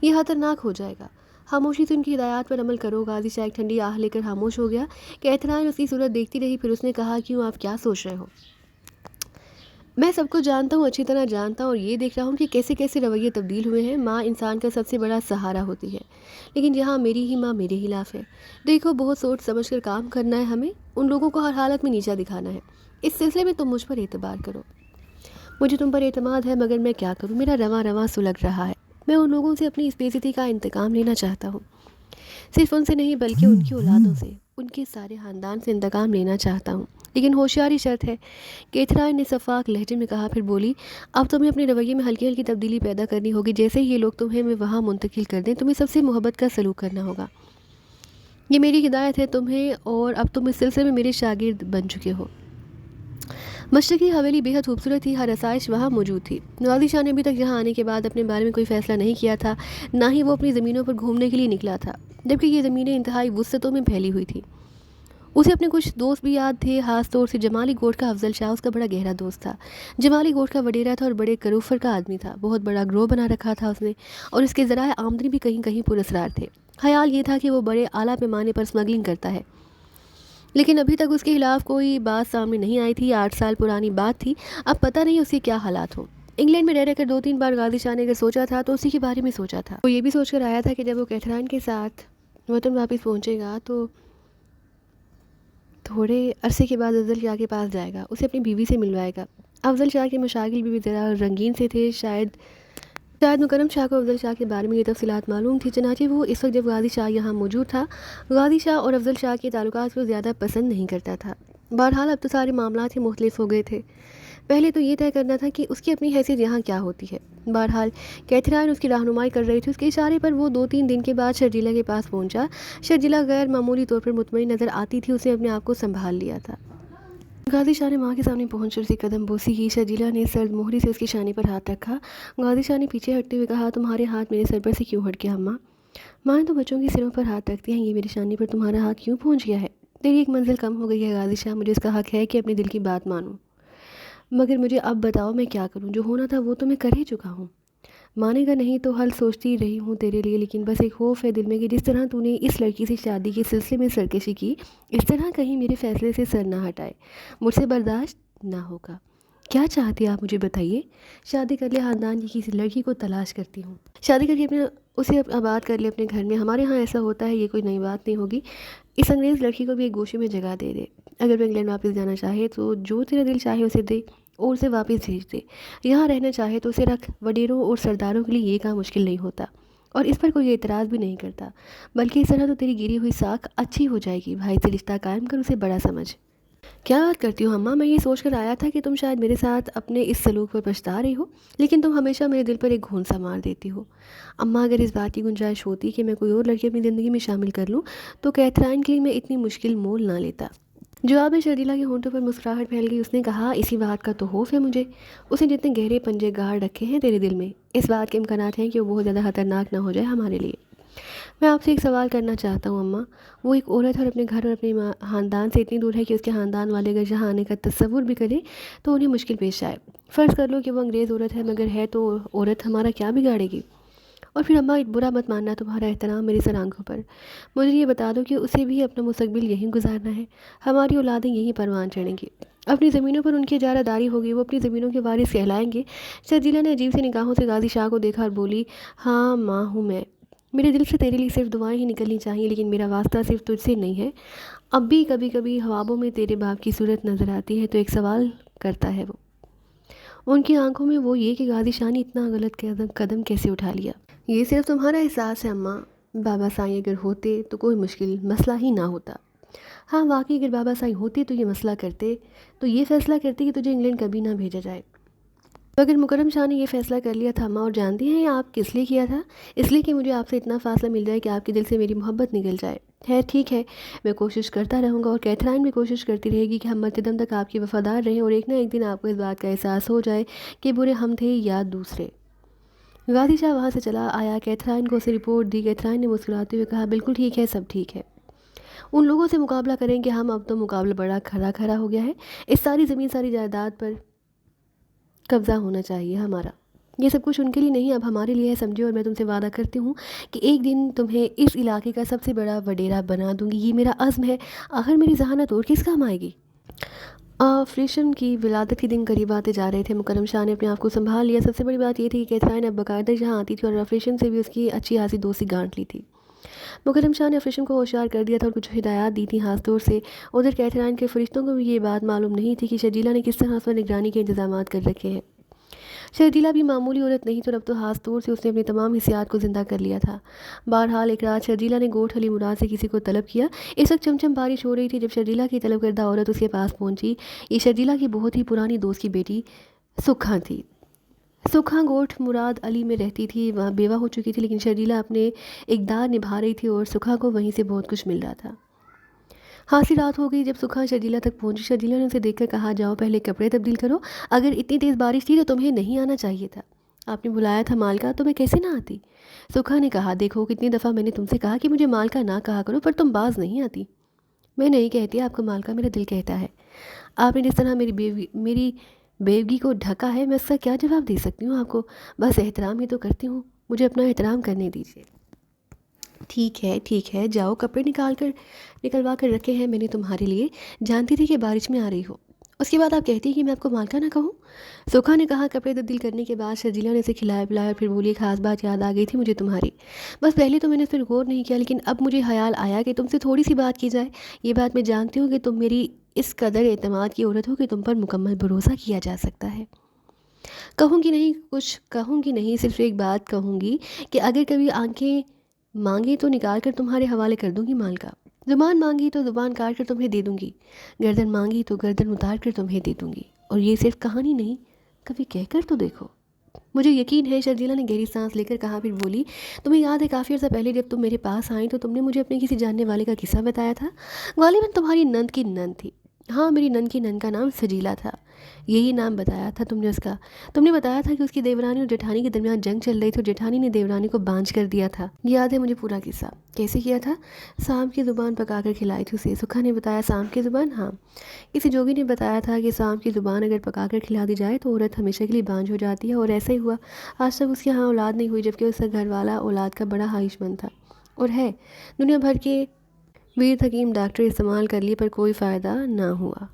یہ خطرناک ہو جائے گا. خاموشی سے ان کی ہدایات پر عمل کرو. غازی شاہ ایک ٹھنڈی آہ لے کر خاموش ہو گیا. کیتھرائن اس کی صورت دیکھتی رہی, پھر اس نے کہا, کیوں, آپ کیا سوچ رہے ہو؟ میں سب کچھ جانتا ہوں, اچھی طرح جانتا ہوں, اور یہ دیکھ رہا ہوں کہ کیسے کیسے رویے تبدیل ہوئے ہیں. ماں انسان کا سب سے بڑا سہارا ہوتی ہے, لیکن یہاں میری ہی ماں میرے خلاف ہے. دیکھو, بہت سوچ سمجھ کر کام کرنا ہے ہمیں. ان لوگوں کو ہر حالت میں نیچا دکھانا ہے. اس سلسلے میں تم مجھ پر اعتبار کرو. مجھے تم پر اعتماد ہے, مگر میں کیا کروں, میرا رواں رواں سلگ رہا ہے. میں ان لوگوں سے اپنی اس بے عزتی کا انتقام لینا چاہتا ہوں. صرف ان سے نہیں بلکہ ان کی اولادوں سے, ان کے سارے خاندان سے انتقام لینا چاہتا ہوں. لیکن ہوشیاری شرط ہے. کیتھرائن نے شفاف لہجے میں کہا, پھر بولی, اب تمہیں اپنے رویے میں ہلکی ہلکی تبدیلی پیدا کرنی ہوگی. جیسے ہی یہ لوگ تمہیں میں وہاں منتقل کر دیں, تمہیں سب سے محبت کا سلوک کرنا ہوگا. یہ میری ہدایت ہے تمہیں, اور اب تم اس سلسلے میں میرے شاگرد بن چکے ہو. مشرقی حویلی بے حد خوبصورت تھی. ہر آسائش وہاں موجود تھی. غازی شاہ نے ابھی تک یہاں آنے کے بعد اپنے بارے میں کوئی فیصلہ نہیں کیا تھا, نہ ہی وہ اپنی زمینوں پر گھومنے کے لیے نکلا تھا, جبکہ یہ زمینیں انتہائی وسعتوں میں پھیلی ہوئی تھی. اسے اپنے کچھ دوست بھی یاد تھے, خاص طور سے جمالی گوٹ کا افضل شاہ اس کا بڑا گہرا دوست تھا. جمالی گوٹ کا وڈیرا تھا اور بڑے کروفر کا آدمی تھا. بہت بڑا گروہ بنا رکھا تھا اس نے, اور اس کے ذرائع آمدنی بھی کہیں کہیں پراسرار تھے. خیال یہ تھا کہ وہ بڑے اعلیٰ پیمانے پر اسمگلنگ کرتا ہے, لیکن ابھی تک اس کے خلاف کوئی بات سامنے نہیں آئی تھی. 8 سال پرانی بات تھی, اب پتہ نہیں اس کے کیا حالات ہوں. انگلینڈ میں رہ کر 2-3 بار غازی شاہ نے اگر سوچا تھا تو اسی کے بارے میں سوچا تھا. وہ یہ بھی سوچ کر آیا تھا کہ جب وہ کیتھرائن کے ساتھ وطن واپس پہنچے گا تو تھوڑے عرصے کے بعد افضل شاہ کے پاس جائے گا, اسے اپنی بیوی سے ملوائے گا. افضل شاہ کے مشاغل بھی ذرا رنگین سے تھے. شاید مکرم شاہ کو افضل شاہ کے بارے میں یہ تفصیلات معلوم تھی. چنانچہ وہ اس وقت جب غازی شاہ یہاں موجود تھا, غازی شاہ اور افضل شاہ کے تعلقات کو زیادہ پسند نہیں کرتا تھا. بہرحال اب تو سارے معاملات ہی مختلف ہو گئے تھے. پہلے تو یہ طے کرنا تھا کہ اس کی اپنی حیثیت یہاں کیا ہوتی ہے۔ بہرحال کیتھرائن اس کی رہنمائی کر رہی تھی، اس کے اشارے پر وہ 2-3 دن کے بعد شرجیلا کے پاس پہنچا۔ شرجیلا غیر معمولی طور پر مطمئن نظر آتی تھی، اس نے اپنے آپ کو سنبھال لیا تھا۔ غازی شاہ نے ماں کے سامنے پہنچ کر اسے قدم بوسی کی۔ شرجیلا نے سرد مہری سے اس کی شانے پر ہاتھ رکھا۔ غازی شاہ نے پیچھے ہٹتے ہوئے کہا، تمہارے ہاتھ میرے سر پر سے کیوں ہٹ گیا اماں؟ ماں تو بچوں کے سروں پر ہاتھ رکھتی ہیں، یہ میری شانے پر تمہارا ہاتھ کیوں پہنچ گیا ہے؟ تیری ایک منزل کم ہو گئی ہے غازی شاہ، مجھے اس کا حق ہے کہ اپنے دل کی بات مانوں، مگر مجھے اب بتاؤ میں کیا کروں؟ جو ہونا تھا وہ تو میں کر ہی چکا ہوں۔ مانے گا نہیں تو حل سوچتی رہی ہوں تیرے لیے، لیکن بس ایک خوف ہے دل میں کہ جس طرح تو نے اس لڑکی سے شادی کے سلسلے میں سرکشی کی، اس طرح کہیں میرے فیصلے سے سر نہ ہٹائے، مجھ سے برداشت نہ ہوگا۔ کیا چاہتی آپ مجھے بتائیے؟ شادی کر لے خاندان کی کسی لڑکی کو تلاش کرتی ہوں، شادی کر کے اسے آباد کر لے اپنے گھر میں۔ ہمارے ہاں ایسا ہوتا ہے، یہ کوئی نئی بات نہیں ہوگی۔ اس انگریز لڑکی کو بھی ایک گوشے میں جگہ دے دے، اگر وہ انگلینڈ واپس جانا چاہے تو جو تیرا دل چاہے اسے دے اور اسے واپس بھیج دے۔ یہاں رہنا چاہے تو اسے رکھ، وڈیروں اور سرداروں کے لیے یہ کام مشکل نہیں ہوتا، اور اس پر کوئی اعتراض بھی نہیں کرتا، بلکہ اس طرح تو تیری گری ہوئی ساکھ اچھی ہو جائے گی۔ بھائی سے رشتہ قائم کر، اسے بڑا سمجھ۔ کیا بات کرتی ہو اماں؟ میں یہ سوچ کر آیا تھا کہ تم شاید میرے ساتھ اپنے اس سلوک پر پچھتا رہی ہو، لیکن تم ہمیشہ میرے دل پر ایک گھونسا مار دیتی ہو۔ اماں اگر اس بات کی گنجائش ہوتی کہ میں کوئی اور لڑکی اپنی زندگی میں شامل کر لوں تو کیتھرائن کے لیے میں اتنی مشکل مول نہ لیتا۔ جواب میں شرجیلا کے ہونٹوں پر مسکراہٹ پھیل گئی۔ اس نے کہا، اسی بات کا تو خوف ہے مجھے، اس نے جتنے گہرے پنجے گاڑ رکھے ہیں تیرے دل میں، اس بات کے امکانات ہیں کہ وہ بہت زیادہ خطرناک نہ ہو جائے ہمارے لیے۔ میں آپ سے ایک سوال کرنا چاہتا ہوں اماں۔ وہ ایک عورت ہے اور اپنے گھر اور اپنے خاندان سے اتنی دور ہے کہ اس کے خاندان والے اگر یہاں آنے کا تصور بھی کریں تو انہیں مشکل پیش آئے۔ فرض کر لو کہ وہ انگریز عورت ہے، مگر ہے تو عورت ہمارا کیا بگاڑے گی؟ اور پھر اماں برا مت ماننا، تمہارا احترام میری سر آنکھوں پر، مجھے یہ بتا دو کہ اسے بھی اپنا مستقبل یہیں گزارنا ہے، ہماری اولادیں یہیں پروان چڑھیں گی، اپنی زمینوں پر ان کی اجارہ داری ہوگی، وہ اپنی زمینوں کے وارث کہلائیں گے۔ شرجیلا نے عجیب سی نگاہوں سے غازی شاہ کو دیکھا اور بولی، ہاں ماں ہوں میں، میرے دل سے تیرے لیے صرف دعائیں ہی نکلنی چاہیے، لیکن میرا واسطہ صرف تجھ سے نہیں ہے۔ اب بھی کبھی کبھی خوابوں میں تیرے باپ کی صورت نظر آتی ہے تو ایک سوال کرتا ہے وہ، ان کی آنکھوں میں وہ یہ کہ غازی شاہ نے اتنا غلط قدم کیسے اٹھا لیا۔ یہ صرف تمہارا احساس ہے اماں، بابا سائیں اگر ہوتے تو کوئی مشکل مسئلہ ہی نہ ہوتا۔ ہاں واقعی اگر بابا سائیں ہوتے تو یہ مسئلہ کرتے، تو یہ فیصلہ کرتے کہ تجھے انگلینڈ کبھی نہ بھیجا جائے، مگر مکرم شاہ نے یہ فیصلہ کر لیا تھا اماں، اور جانتی ہیں آپ کس لیے کیا تھا؟ اس لیے کہ مجھے آپ سے اتنا فاصلہ مل جائے کہ آپ کے دل سے میری محبت نکل جائے۔ خیر ٹھیک ہے، میں کوشش کرتا رہوں گا، اور کیتھرائن بھی کوشش کرتی رہے گی کہ ہم مرتے دم تک آپ کی وفادار رہیں، اور ایک نہ ایک دن آپ کو اس بات کا احساس ہو جائے کہ برے ہم تھے یا دوسرے۔ غازی شاہ وہاں سے چلا آیا، کیتھرائن کو اسے رپورٹ دی۔ کیتھرائن نے مسکراتے ہوئے کہا، بالکل ٹھیک ہے، سب ٹھیک ہے۔ ان لوگوں سے مقابلہ کریں کہ ہم، اب تو مقابلہ بڑا کھڑا ہو گیا ہے، اس ساری زمین ساری جائیداد پر قبضہ ہونا چاہیے ہمارا۔ یہ سب کچھ ان کے لیے نہیں، اب ہمارے لیے ہے، سمجھے، اور میں تم سے وعدہ کرتی ہوں کہ ایک دن تمہیں اس علاقے کا سب سے بڑا وڈیرا بنا دوں گی، یہ میرا عزم ہے۔ آخر میری ذہانت اور کس کام آئے گی؟ آفریشم کی ولادت کے دن قریب آتے جا رہے تھے۔ مکرم شاہ نے اپنے آپ کو سنبھال لیا۔ سب سے بڑی بات یہ تھی کہ کیتھرائن اب باقاعدہ یہاں آتی تھی اور آفریشم سے بھی اس کی اچھی خاصی دوستی گانٹ لی تھی۔ مکرم شاہ نے آفریشم کو ہوشیار کر دیا تھا اور کچھ ہدایات دی تھیں خاص طور سے۔ ادھر کیتھرائن کے فرشتوں کو بھی یہ بات معلوم نہیں تھی کہ شرجیلا نے کس طرح اس پر نگرانی کے انتظامات کر رکھے ہیں۔ شرجیلا بھی معمولی عورت نہیں تو اب تو خاص طور سے اس نے اپنی تمام حسیات کو زندہ کر لیا تھا۔ بہرحال ایک رات شرجیلا نے گوٹھ علی مراد سے کسی کو طلب کیا۔ اس وقت چمچم بارش ہو رہی تھی جب شرجیلا کی طلب کردہ عورت اس کے پاس پہنچی۔ یہ شرجیلا کی بہت ہی پرانی دوست کی بیٹی سکھاں تھی۔ سکھاں گوٹھ مراد علی میں رہتی تھی، وہاں بیوہ ہو چکی تھی، لیکن شرجیلا اپنے اقدار نبھا رہی تھی اور سکھاں کو وہیں سے بہت کچھ مل رہا تھا۔ خاصی رات ہو گئی جب سکھاں شرجیلا تک پہنچی۔ شرجیلا نے اسے دیکھ کر کہا، جاؤ پہلے کپڑے تبدیل کرو، اگر اتنی تیز بارش تھی تو تمہیں نہیں آنا چاہیے تھا، آپ نے بلایا تھا مالکہ، تو میں کیسے نہ آتی؟ سکھاں نے کہا، دیکھو کتنی دفعہ میں نے تم سے کہا کہ مجھے مالکہ نہ کہا کرو، پر تم باز نہیں آتی۔ میں نہیں کہتی آپ کو مالکہ، میرا دل کہتا ہے۔ آپ نے جس طرح میری بیوگی کو ڈھکا ہے، میں اس کا کیا جواب دے سکتی ہوں آپ کو؟ بس احترام ہی تو کرتی ہوں، مجھے اپنا احترام کرنے دیجیے۔ ٹھیک ہے، جاؤ، کپڑے نکلوا کر رکھے ہیں میں نے تمہارے لیے، جانتی تھی کہ بارش میں آ رہی ہو، اس کے بعد آپ کہتی کہ میں آپ کو مالکہ نہ کہوں؟ سکھاں نے کہا۔ کپڑے تبدیل کرنے کے بعد شرجیلا نے اسے کھلایا پلایا اور پھر بولی، ایک خاص بات یاد آ گئی تھی مجھے تمہاری، بس پہلے تو میں نے اس پر غور نہیں کیا، لیکن اب مجھے خیال آیا کہ تم سے تھوڑی سی بات کی جائے۔ یہ بات میں جانتی ہوں کہ تم میری اس قدر اعتماد کی عورت ہو کہ تم پر مکمل بھروسہ کیا جا سکتا ہے۔ کہوں گی نہیں، صرف ایک بات کہوں گی کہ اگر کبھی آنکھیں مانگے تو نکال کر تمہارے حوالے کر دوں گی مالکہ، زبان مانگی تو زبان کاٹ کر تمہیں دے دوں گی، گردن مانگی تو گردن اتار کر تمہیں دے دوں گی۔ اور یہ صرف کہانی نہیں، کبھی کہہ کر تو دیکھو۔ مجھے یقین ہے، شرجیلا نے گہری سانس لے کر کہا، پھر بولی، تمہیں یاد ہے کافی عرصہ پہلے جب تم میرے پاس آئیں تو تم نے مجھے اپنے کسی جاننے والے کا قصہ بتایا تھا، غالباً تمہاری نند کی نند تھی۔ ہاں، میری نند کی نند کا نام سجیلا تھا، یہی نام بتایا تھا تم نے اس کا۔ تم نے بتایا تھا کہ اس کی دیورانی اور جٹھانی کے درمیان جنگ چل رہی تھی اور جٹھانی نے دیورانی کو بانجھ کر دیا تھا۔ یاد ہے مجھے پورا قصہ، کیسے کیا تھا؟ سانپ کی زبان پکا کر کھلائی تھی اسے۔ سکھا نے بتایا، سانپ کی زبان؟ ہاں، کسی جوگی نے بتایا تھا کہ سانپ کی زبان اگر پکا کر کھلا دی جائے تو عورت ہمیشہ کے لیے بانجھ ہو جاتی ہے، اور ایسا ہی ہوا۔ آج تک اس کے ہاں اولاد نہیں ہوئی، جبکہ اس کا گھر والا اولاد کا بڑا خواہش مند تھا، اور ہے دنیا بھر کے ویر حکیم ڈاکٹر استعمال کر لیے پر کوئی فائدہ نہ ہوا۔